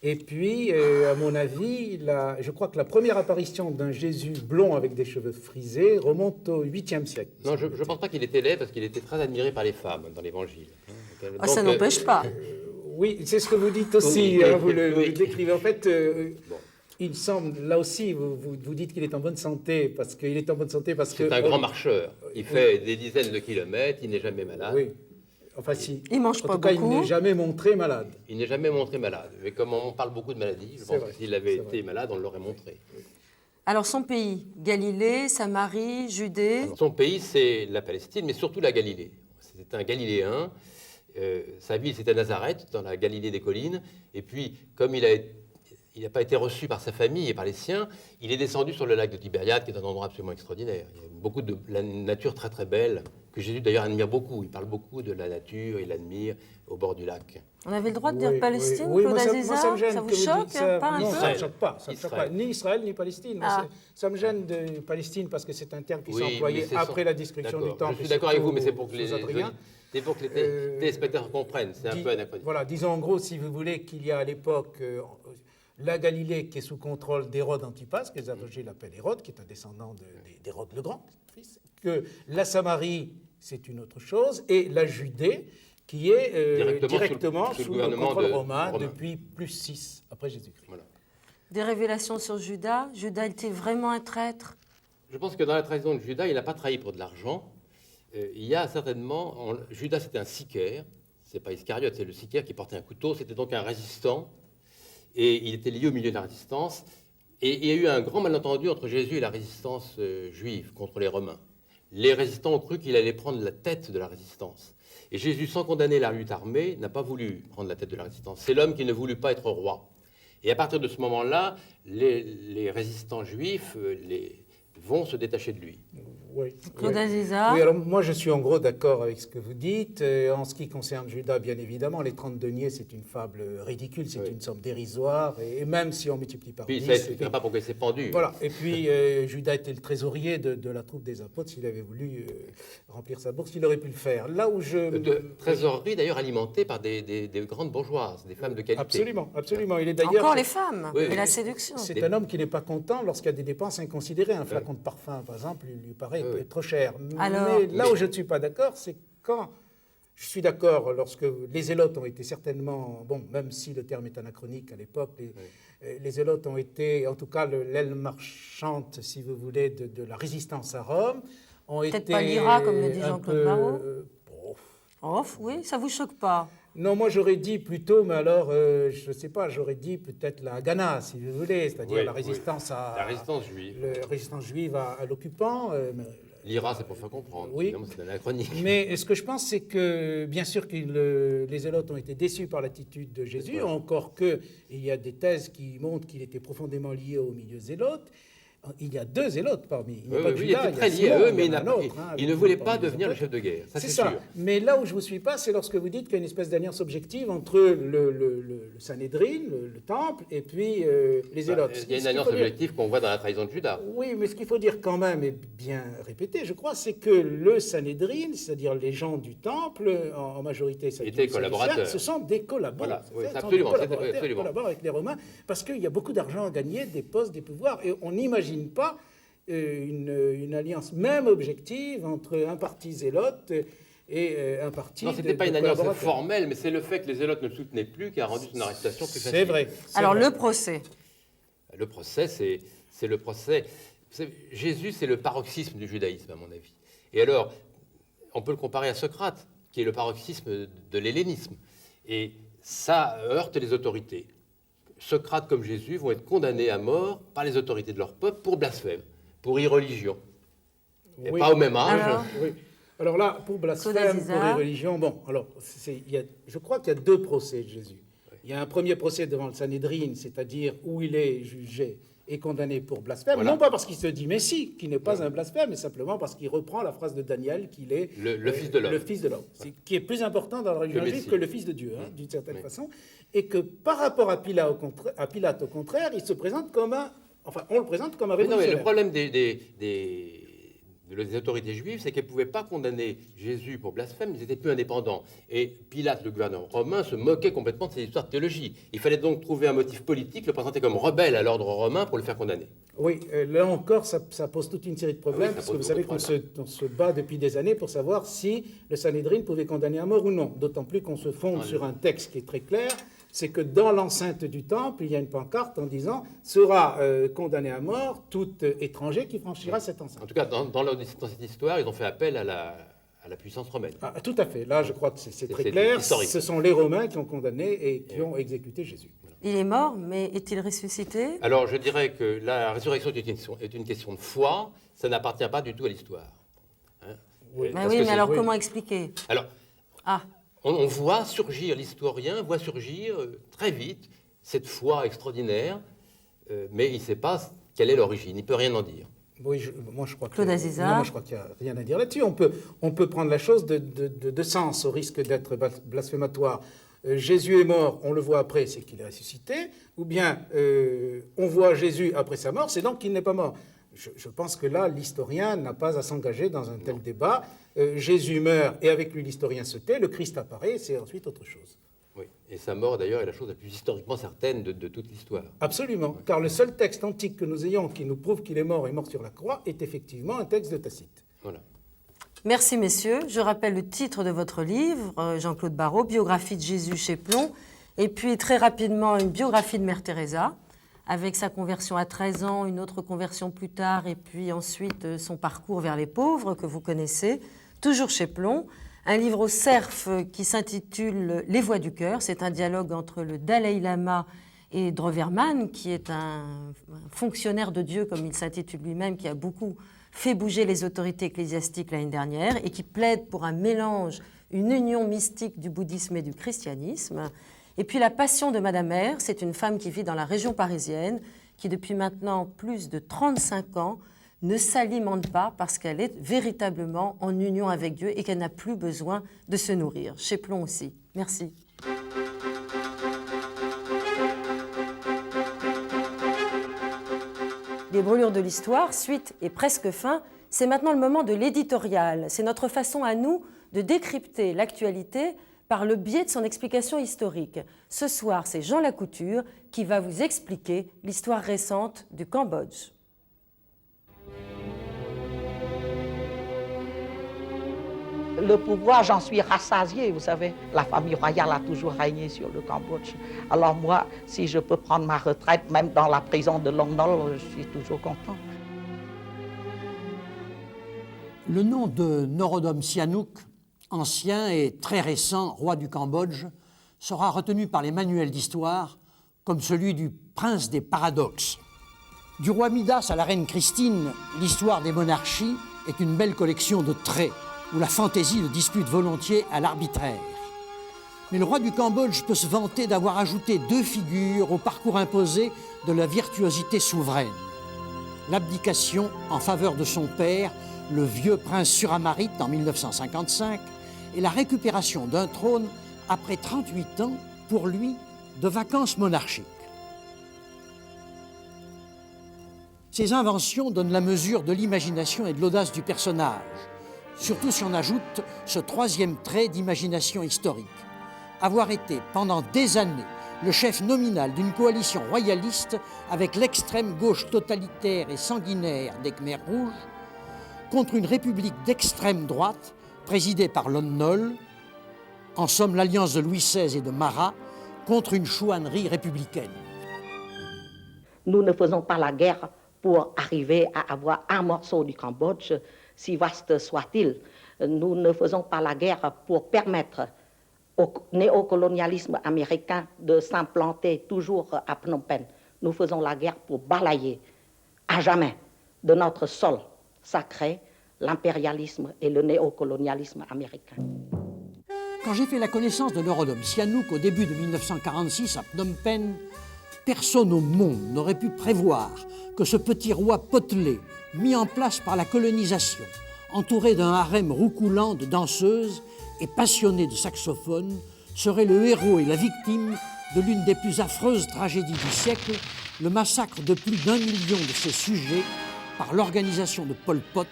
U: Et puis, à mon avis, je crois que la première apparition d'un Jésus blond avec des cheveux frisés remonte au 8e siècle.
T: Non, je ne pense pas qu'il était laid, parce qu'il était très admiré par les femmes dans l'Évangile.
A: Ah, ça n'empêche pas.
U: Oui, c'est ce que vous dites aussi, vous le décrivez. En fait, il semble, là aussi, vous dites qu'il est en bonne santé, parce qu'il est en bonne santé parce que...
T: C'est un grand marcheur. Il fait des dizaines de kilomètres, il n'est jamais malade.
U: Oui. Enfin, si.
A: Il mange pas beaucoup.
U: En tout cas, il n'est jamais montré malade.
T: Il n'est jamais montré malade. Mais comme on parle beaucoup de maladies, je pense que s'il avait été malade, on l'aurait montré.
A: Alors, son pays, Galilée, Samarie, Judée...
T: Alors, son pays, c'est la Palestine, mais surtout la Galilée. C'est un Galiléen. Sa ville, c'était Nazareth, dans la Galilée des collines. Et puis, comme il n'a pas été reçu par sa famille et par les siens, il est descendu sur le lac de Tibériade, qui est un endroit absolument extraordinaire. Il y a beaucoup de la nature très très belle, que Jésus d'ailleurs admire beaucoup. Il parle beaucoup de la nature, il l'admire au bord du lac.
A: On avait le droit de dire Palestine, Claude Aziza, ça vous choque pas un peu?
U: Non, ça ne me choque pas. Ça me choque pas. Ni Israël, ni Palestine. Ça me gêne de Palestine parce que c'est un terme qui s'est employé après la destruction du temple.
T: Je suis d'accord avec vous, mais c'est pour que les téléspectateurs comprennent. C'est un peu anachronique.
U: Voilà, disons en gros, si vous voulez, qu'il y a à l'époque la Galilée qui est sous contrôle d'Hérode Antipas, que les évangiles l'appellent Hérode, qui est un descendant d'Hérode le Grand, fils, que la Samarie, c'est une autre chose, et la Judée, qui est directement sous le contrôle romain depuis +6 après Jésus-Christ. Voilà.
A: Des révélations sur Judas. Judas était vraiment un traître?
T: Je pense que dans la trahison de Judas, il n'a pas trahi pour de l'argent. Il y a certainement... Judas, c'était un sicaire. C'est pas Iscariote, c'est le sicaire qui portait un couteau. C'était donc un résistant. Et il était lié au milieu de la résistance. Et il y a eu un grand malentendu entre Jésus et la résistance juive contre les Romains. Les résistants ont cru qu'il allait prendre la tête de la résistance. Et Jésus, sans condamner la lutte armée, n'a pas voulu prendre la tête de la résistance. C'est l'homme qui ne voulut pas être roi. Et à partir de ce moment-là, les résistants juifs, vont se détacher de lui.
U: Oui.
A: Claude Aziza.
U: Oui, alors moi je suis en gros d'accord avec ce que vous dites. En ce qui concerne Judas, bien évidemment, les 30 deniers, c'est une fable ridicule, c'est une somme dérisoire, et même si on multiplie par 10...
T: Puis ça n'expliquerait pas pourquoi il s'est pendu.
U: Voilà, et puis Judas était le trésorier de la troupe des apôtres. S'il avait voulu remplir sa bourse, il aurait pu le faire. Là où
T: Trésorerie d'ailleurs alimentée par des grandes bourgeoises, des femmes de qualité.
U: Absolument, absolument. Il est d'ailleurs...
A: Encore les femmes, et la séduction.
U: C'est un homme qui n'est pas content lorsqu'il y a des dépenses inconsidérées. Un flacon de parfum, par exemple, lui paraît trop cher.
A: Alors,
U: mais là où je ne suis pas d'accord, c'est quand... Je suis d'accord lorsque les zélotes ont été certainement... Bon, même si le terme est anachronique à l'époque, les zélotes ont été, en tout cas, l'aile marchande, si vous voulez, de la résistance à Rome.
A: Peut-être pas l'IRA, comme le dit Jean-Claude Barrot. Oui, ça ne vous choque pas?
U: Non, moi j'aurais dit plutôt, mais alors, je ne sais pas, j'aurais dit peut-être la Haganah, si vous voulez, c'est-à-dire la résistance à...
T: La résistance juive.
U: La résistance juive à l'occupant.
T: L'IRA, c'est pour faire comprendre.
U: Oui.
T: Évidemment, c'est anachronique.
U: Mais ce que je pense, c'est que, bien sûr, que les zélotes ont été déçus par l'attitude de Jésus, encore qu'il y a des thèses qui montrent qu'il était profondément lié au milieu zélote. Il y a deux zélotes parmi.
T: Il était très lié à eux, mais il ne voulait pas devenir le chef de guerre. Ça, c'est
U: ça.
T: sûr.
U: Mais là où je ne vous suis pas, c'est lorsque vous dites qu'il y a une espèce d'alliance objective entre le Sanhédrin, le temple, et puis les zélotes.
T: Il y a une alliance objective qu'on voit dans la trahison de Judas.
U: Oui, mais ce qu'il faut dire quand même, et bien répété, je crois, c'est que le Sanhédrin, c'est-à-dire les gens du temple, en majorité,
T: étaient collaborateurs.
U: Ce sont des collaborateurs.
T: Voilà, oui, absolument.
U: Ils collaborent avec les Romains parce qu'il y a beaucoup d'argent à gagner, des postes, des pouvoirs, et on imagine pas une alliance même objective entre un parti zélote et un parti
T: Non, ce n'était pas une alliance formelle, mais c'est le fait que les zélotes ne le soutenaient plus qui a rendu son arrestation plus facile.
U: C'est vrai.
A: Alors le procès.
T: Le procès, c'est le procès. Jésus, c'est le paroxysme du judaïsme, à mon avis. Et alors, on peut le comparer à Socrate, qui est le paroxysme de l'hellénisme. Et ça heurte les autorités. Socrate comme Jésus vont être condamnés à mort par les autorités de leur peuple pour blasphème, pour irreligion. Et pas au même âge.
U: Alors là, pour blasphème, pour irreligion, bon, alors, je crois qu'il y a deux procès de Jésus. Il y a un premier procès devant le Sanhédrin, c'est-à-dire où il est jugé et condamné pour blasphème, non pas parce qu'il se dit Messie, qui n'est pas un blasphème, mais simplement parce qu'il reprend la phrase de Daniel qu'il est
T: le Fils de l'homme.
U: Le Fils de l'homme, qui est plus important dans la religion juive que le Fils de Dieu, d'une certaine façon, et que par rapport à Pilate, au contraire, il se présente comme un... Enfin, on le présente comme un révolutionnaire.
T: Non, mais le problème des autorités juives, c'est qu'elles ne pouvaient pas condamner Jésus pour blasphème, ils étaient plus indépendants. Et Pilate, le gouverneur romain, se moquait complètement de ces histoires de théologie. Il fallait donc trouver un motif politique, le présenter comme rebelle à l'ordre romain pour le faire condamner.
U: Oui, là encore, ça pose toute une série de problèmes, parce que vous savez qu'on se bat depuis des années pour savoir si le Sanhédrin pouvait condamner à mort ou non. D'autant plus qu'on se fonde sur un texte qui est très clair, c'est que dans l'enceinte du temple, il y a une pancarte en disant « sera condamné à mort tout étranger qui franchira cette enceinte ».
T: En tout cas, dans cette histoire, ils ont fait appel à la puissance romaine.
U: Ah, tout à fait. Là, je crois que c'est très clair. Ce sont les Romains qui ont condamné et qui ont exécuté Jésus.
A: Il est mort, mais est-il ressuscité?
T: Alors, je dirais que la résurrection est une question de foi. Ça n'appartient pas du tout à l'histoire. Hein?
A: Oui, mais alors comment expliquer?
T: Alors, on voit surgir, l'historien voit surgir très vite cette foi extraordinaire, mais il ne sait pas quelle est l'origine, il ne peut rien en dire.
U: Oui, moi je crois
A: Claude Aziza.
U: Non, je crois qu'il n'y a rien à dire là-dessus. On peut prendre la chose de sens au risque d'être blasphématoire. Jésus est mort, on le voit après, c'est qu'il est ressuscité, ou bien on voit Jésus après sa mort, c'est donc qu'il n'est pas mort. Je pense que là, l'historien n'a pas à s'engager dans un tel débat. Jésus meurt et avec lui l'historien se tait, le Christ apparaît, c'est ensuite autre chose.
T: Oui, et sa mort d'ailleurs est la chose la plus historiquement certaine de toute l'histoire.
U: Absolument, car le seul texte antique que nous ayons qui nous prouve qu'il est mort sur la croix est effectivement un texte de Tacite.
T: Voilà.
A: Merci messieurs. Je rappelle le titre de votre livre, Jean-Claude Barrot, Biographie de Jésus chez Plon, et puis très rapidement une biographie de Mère Teresa, avec sa conversion à 13 ans, une autre conversion plus tard, et puis ensuite son parcours vers les pauvres que vous connaissez, toujours chez Plon. Un livre au cerf qui s'intitule Les Voix du cœur. C'est un dialogue entre le Dalai Lama et Droverman, qui est un fonctionnaire de Dieu, comme il s'intitule lui-même, qui a beaucoup fait bouger les autorités ecclésiastiques l'année dernière et qui plaide pour un mélange, une union mystique du bouddhisme et du christianisme. Et puis La Passion de Madame R, c'est une femme qui vit dans la région parisienne, qui depuis maintenant plus de 35 ans ne s'alimente pas parce qu'elle est véritablement en union avec Dieu et qu'elle n'a plus besoin de se nourrir. Chez Plon aussi. Merci. Les brûlures de l'histoire, suite et presque fin, c'est maintenant le moment de l'éditorial. C'est notre façon à nous de décrypter l'actualité par le biais de son explication historique. Ce soir, c'est Jean Lacouture qui va vous expliquer l'histoire récente du Cambodge.
D: Le pouvoir, j'en suis rassasiée, vous savez. La famille royale a toujours régné sur le Cambodge. Alors moi, si je peux prendre ma retraite, même dans la prison de Long Nol, je suis toujours content.
V: Le nom de Norodom Sihanouk, ancien et très récent roi du Cambodge, sera retenu par les manuels d'histoire comme celui du prince des paradoxes. Du roi Midas à la reine Christine, l'histoire des monarchies est une belle collection de traits où la fantaisie le dispute volontiers à l'arbitraire. Mais le roi du Cambodge peut se vanter d'avoir ajouté 2 figures au parcours imposé de la virtuosité souveraine. L'abdication en faveur de son père, le vieux prince suramarite en 1955, et la récupération d'un trône après 38 ans, pour lui, de vacances monarchiques. Ces inventions donnent la mesure de l'imagination et de l'audace du personnage, surtout si on ajoute ce 3e trait d'imagination historique. Avoir été pendant des années le chef nominal d'une coalition royaliste avec l'extrême gauche totalitaire et sanguinaire des Khmers rouges contre une république d'extrême droite présidée par Lon Nol, en somme l'alliance de Louis XVI et de Marat contre une chouannerie républicaine.
D: Nous ne faisons pas la guerre pour arriver à avoir un morceau du Cambodge, si vaste soit-il. Nous ne faisons pas la guerre pour permettre au néocolonialisme américain de s'implanter toujours à Phnom Penh. Nous faisons la guerre pour balayer à jamais de notre sol sacré l'impérialisme et le néocolonialisme américain.
V: Quand j'ai fait la connaissance de Norodom Sihanouk au début de 1946 à Phnom Penh, personne au monde n'aurait pu prévoir que ce petit roi potelé, mis en place par la colonisation, entouré d'un harem roucoulant de danseuses et passionné de saxophones, serait le héros et la victime de l'une des plus affreuses tragédies du siècle, le massacre de plus d'1 million de ses sujets par l'organisation de Pol Pot,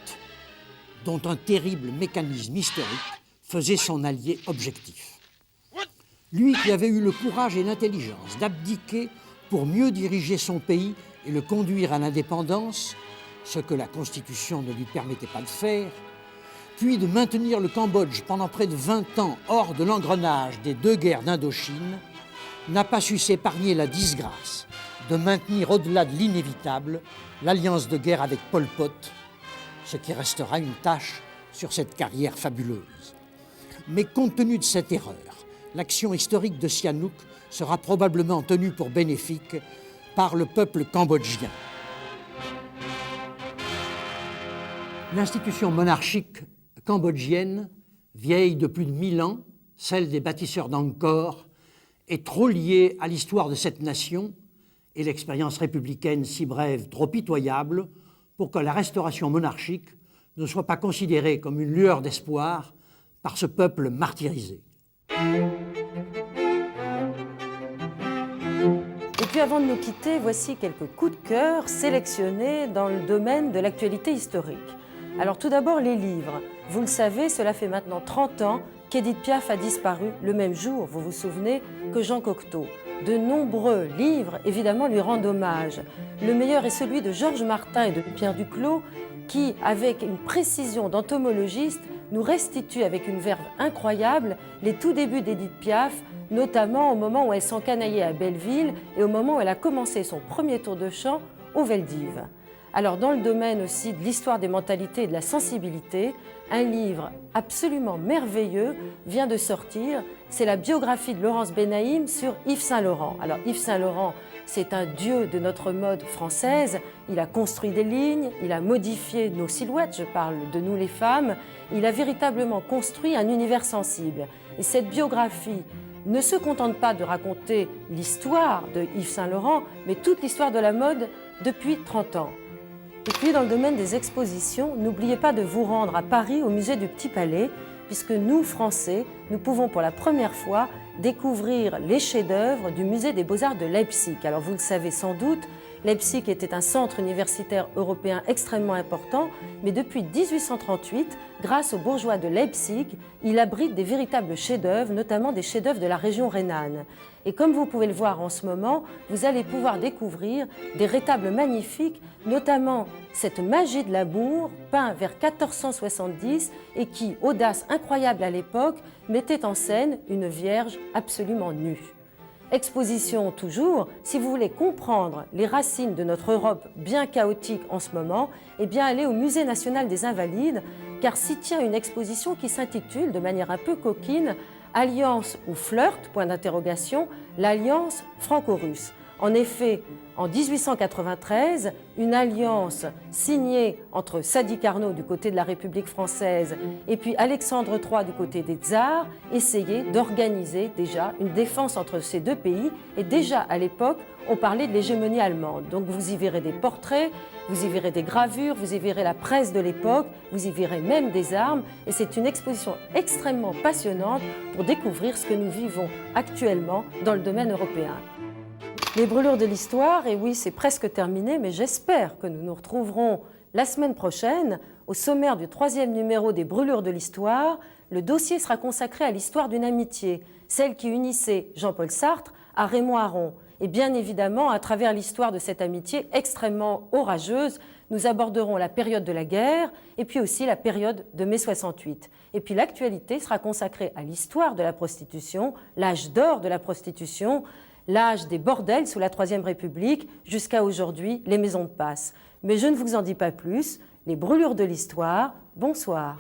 V: dont un terrible mécanisme historique faisait son allié objectif. Lui qui avait eu le courage et l'intelligence d'abdiquer pour mieux diriger son pays et le conduire à l'indépendance, ce que la Constitution ne lui permettait pas de faire, puis de maintenir le Cambodge pendant près de 20 ans hors de l'engrenage des 2 guerres d'Indochine, n'a pas su s'épargner la disgrâce de maintenir au-delà de l'inévitable l'alliance de guerre avec Pol Pot, ce qui restera une tache sur cette carrière fabuleuse. Mais compte tenu de cette erreur, l'action historique de Sihanouk sera probablement tenue pour bénéfique par le peuple cambodgien. L'institution monarchique cambodgienne, vieille de plus de 1000 ans, celle des bâtisseurs d'Angkor, est trop liée à l'histoire de cette nation et l'expérience républicaine si brève trop pitoyable pour que la restauration monarchique ne soit pas considérée comme une lueur d'espoir par ce peuple martyrisé.
A: Et puis avant de nous quitter, voici quelques coups de cœur sélectionnés dans le domaine de l'actualité historique. Alors tout d'abord les livres. Vous le savez, cela fait maintenant 30 ans qu'Édith Piaf a disparu le même jour, vous vous souvenez, que Jean Cocteau. De nombreux livres, évidemment, lui rendent hommage. Le meilleur est celui de Georges Martin et de Pierre Duclos, qui, avec une précision d'entomologiste, nous restitue avec une verve incroyable les tout débuts d'Édith Piaf, notamment au moment où elle s'encanaillait à Belleville et au moment où elle a commencé son premier tour de chant au Veldiv. Alors, dans le domaine aussi de l'histoire des mentalités et de la sensibilité, un livre absolument merveilleux vient de sortir. C'est la biographie de Laurence Benaïm sur Yves Saint-Laurent. Alors, Yves Saint-Laurent, c'est un dieu de notre mode française. Il a construit des lignes, il a modifié nos silhouettes, je parle de nous les femmes. Il a véritablement construit un univers sensible. Et cette biographie ne se contente pas de raconter l'histoire de Yves Saint-Laurent, mais toute l'histoire de la mode depuis 30 ans. Et puis dans le domaine des expositions, n'oubliez pas de vous rendre à Paris au musée du Petit Palais, puisque nous, Français, nous pouvons pour la première fois découvrir les chefs-d'œuvre du musée des Beaux-Arts de Leipzig. Alors vous le savez sans doute, Leipzig était un centre universitaire européen extrêmement important, mais depuis 1838, grâce aux bourgeois de Leipzig, il abrite des véritables chefs-d'œuvre, notamment des chefs-d'œuvre de la région rhénane. Et comme vous pouvez le voir en ce moment, vous allez pouvoir découvrir des rétables magnifiques, notamment cette Magie de l'amour, peint vers 1470 et qui, audace incroyable à l'époque, mettait en scène une Vierge absolument nue. Exposition toujours, si vous voulez comprendre les racines de notre Europe bien chaotique en ce moment, eh bien allez au Musée national des Invalides, car s'y tient une exposition qui s'intitule de manière un peu coquine « Alliance ou flirt ?», point d'interrogation, l'alliance franco-russe. En effet, en 1893, une alliance signée entre Sadi Carnot du côté de la République française et puis Alexandre III du côté des tsars essayait d'organiser déjà une défense entre ces deux pays. Et déjà à l'époque, on parlait de l'hégémonie allemande. Donc vous y verrez des portraits, vous y verrez des gravures, vous y verrez la presse de l'époque, vous y verrez même des armes. Et c'est une exposition extrêmement passionnante pour découvrir ce que nous vivons actuellement dans le domaine européen. Les brûlures de l'histoire, et oui, c'est presque terminé, mais j'espère que nous nous retrouverons la semaine prochaine. Au sommaire du 3e numéro des brûlures de l'histoire, le dossier sera consacré à l'histoire d'une amitié, celle qui unissait Jean-Paul Sartre à Raymond Aron. Et bien évidemment, à travers l'histoire de cette amitié extrêmement orageuse, nous aborderons la période de la guerre et puis aussi la période de mai 68. Et puis l'actualité sera consacrée à l'histoire de la prostitution, l'âge d'or de la prostitution, l'âge des bordels sous la Troisième République, jusqu'à aujourd'hui, les maisons de passe. Mais je ne vous en dis pas plus. Les brûlures de l'histoire, bonsoir.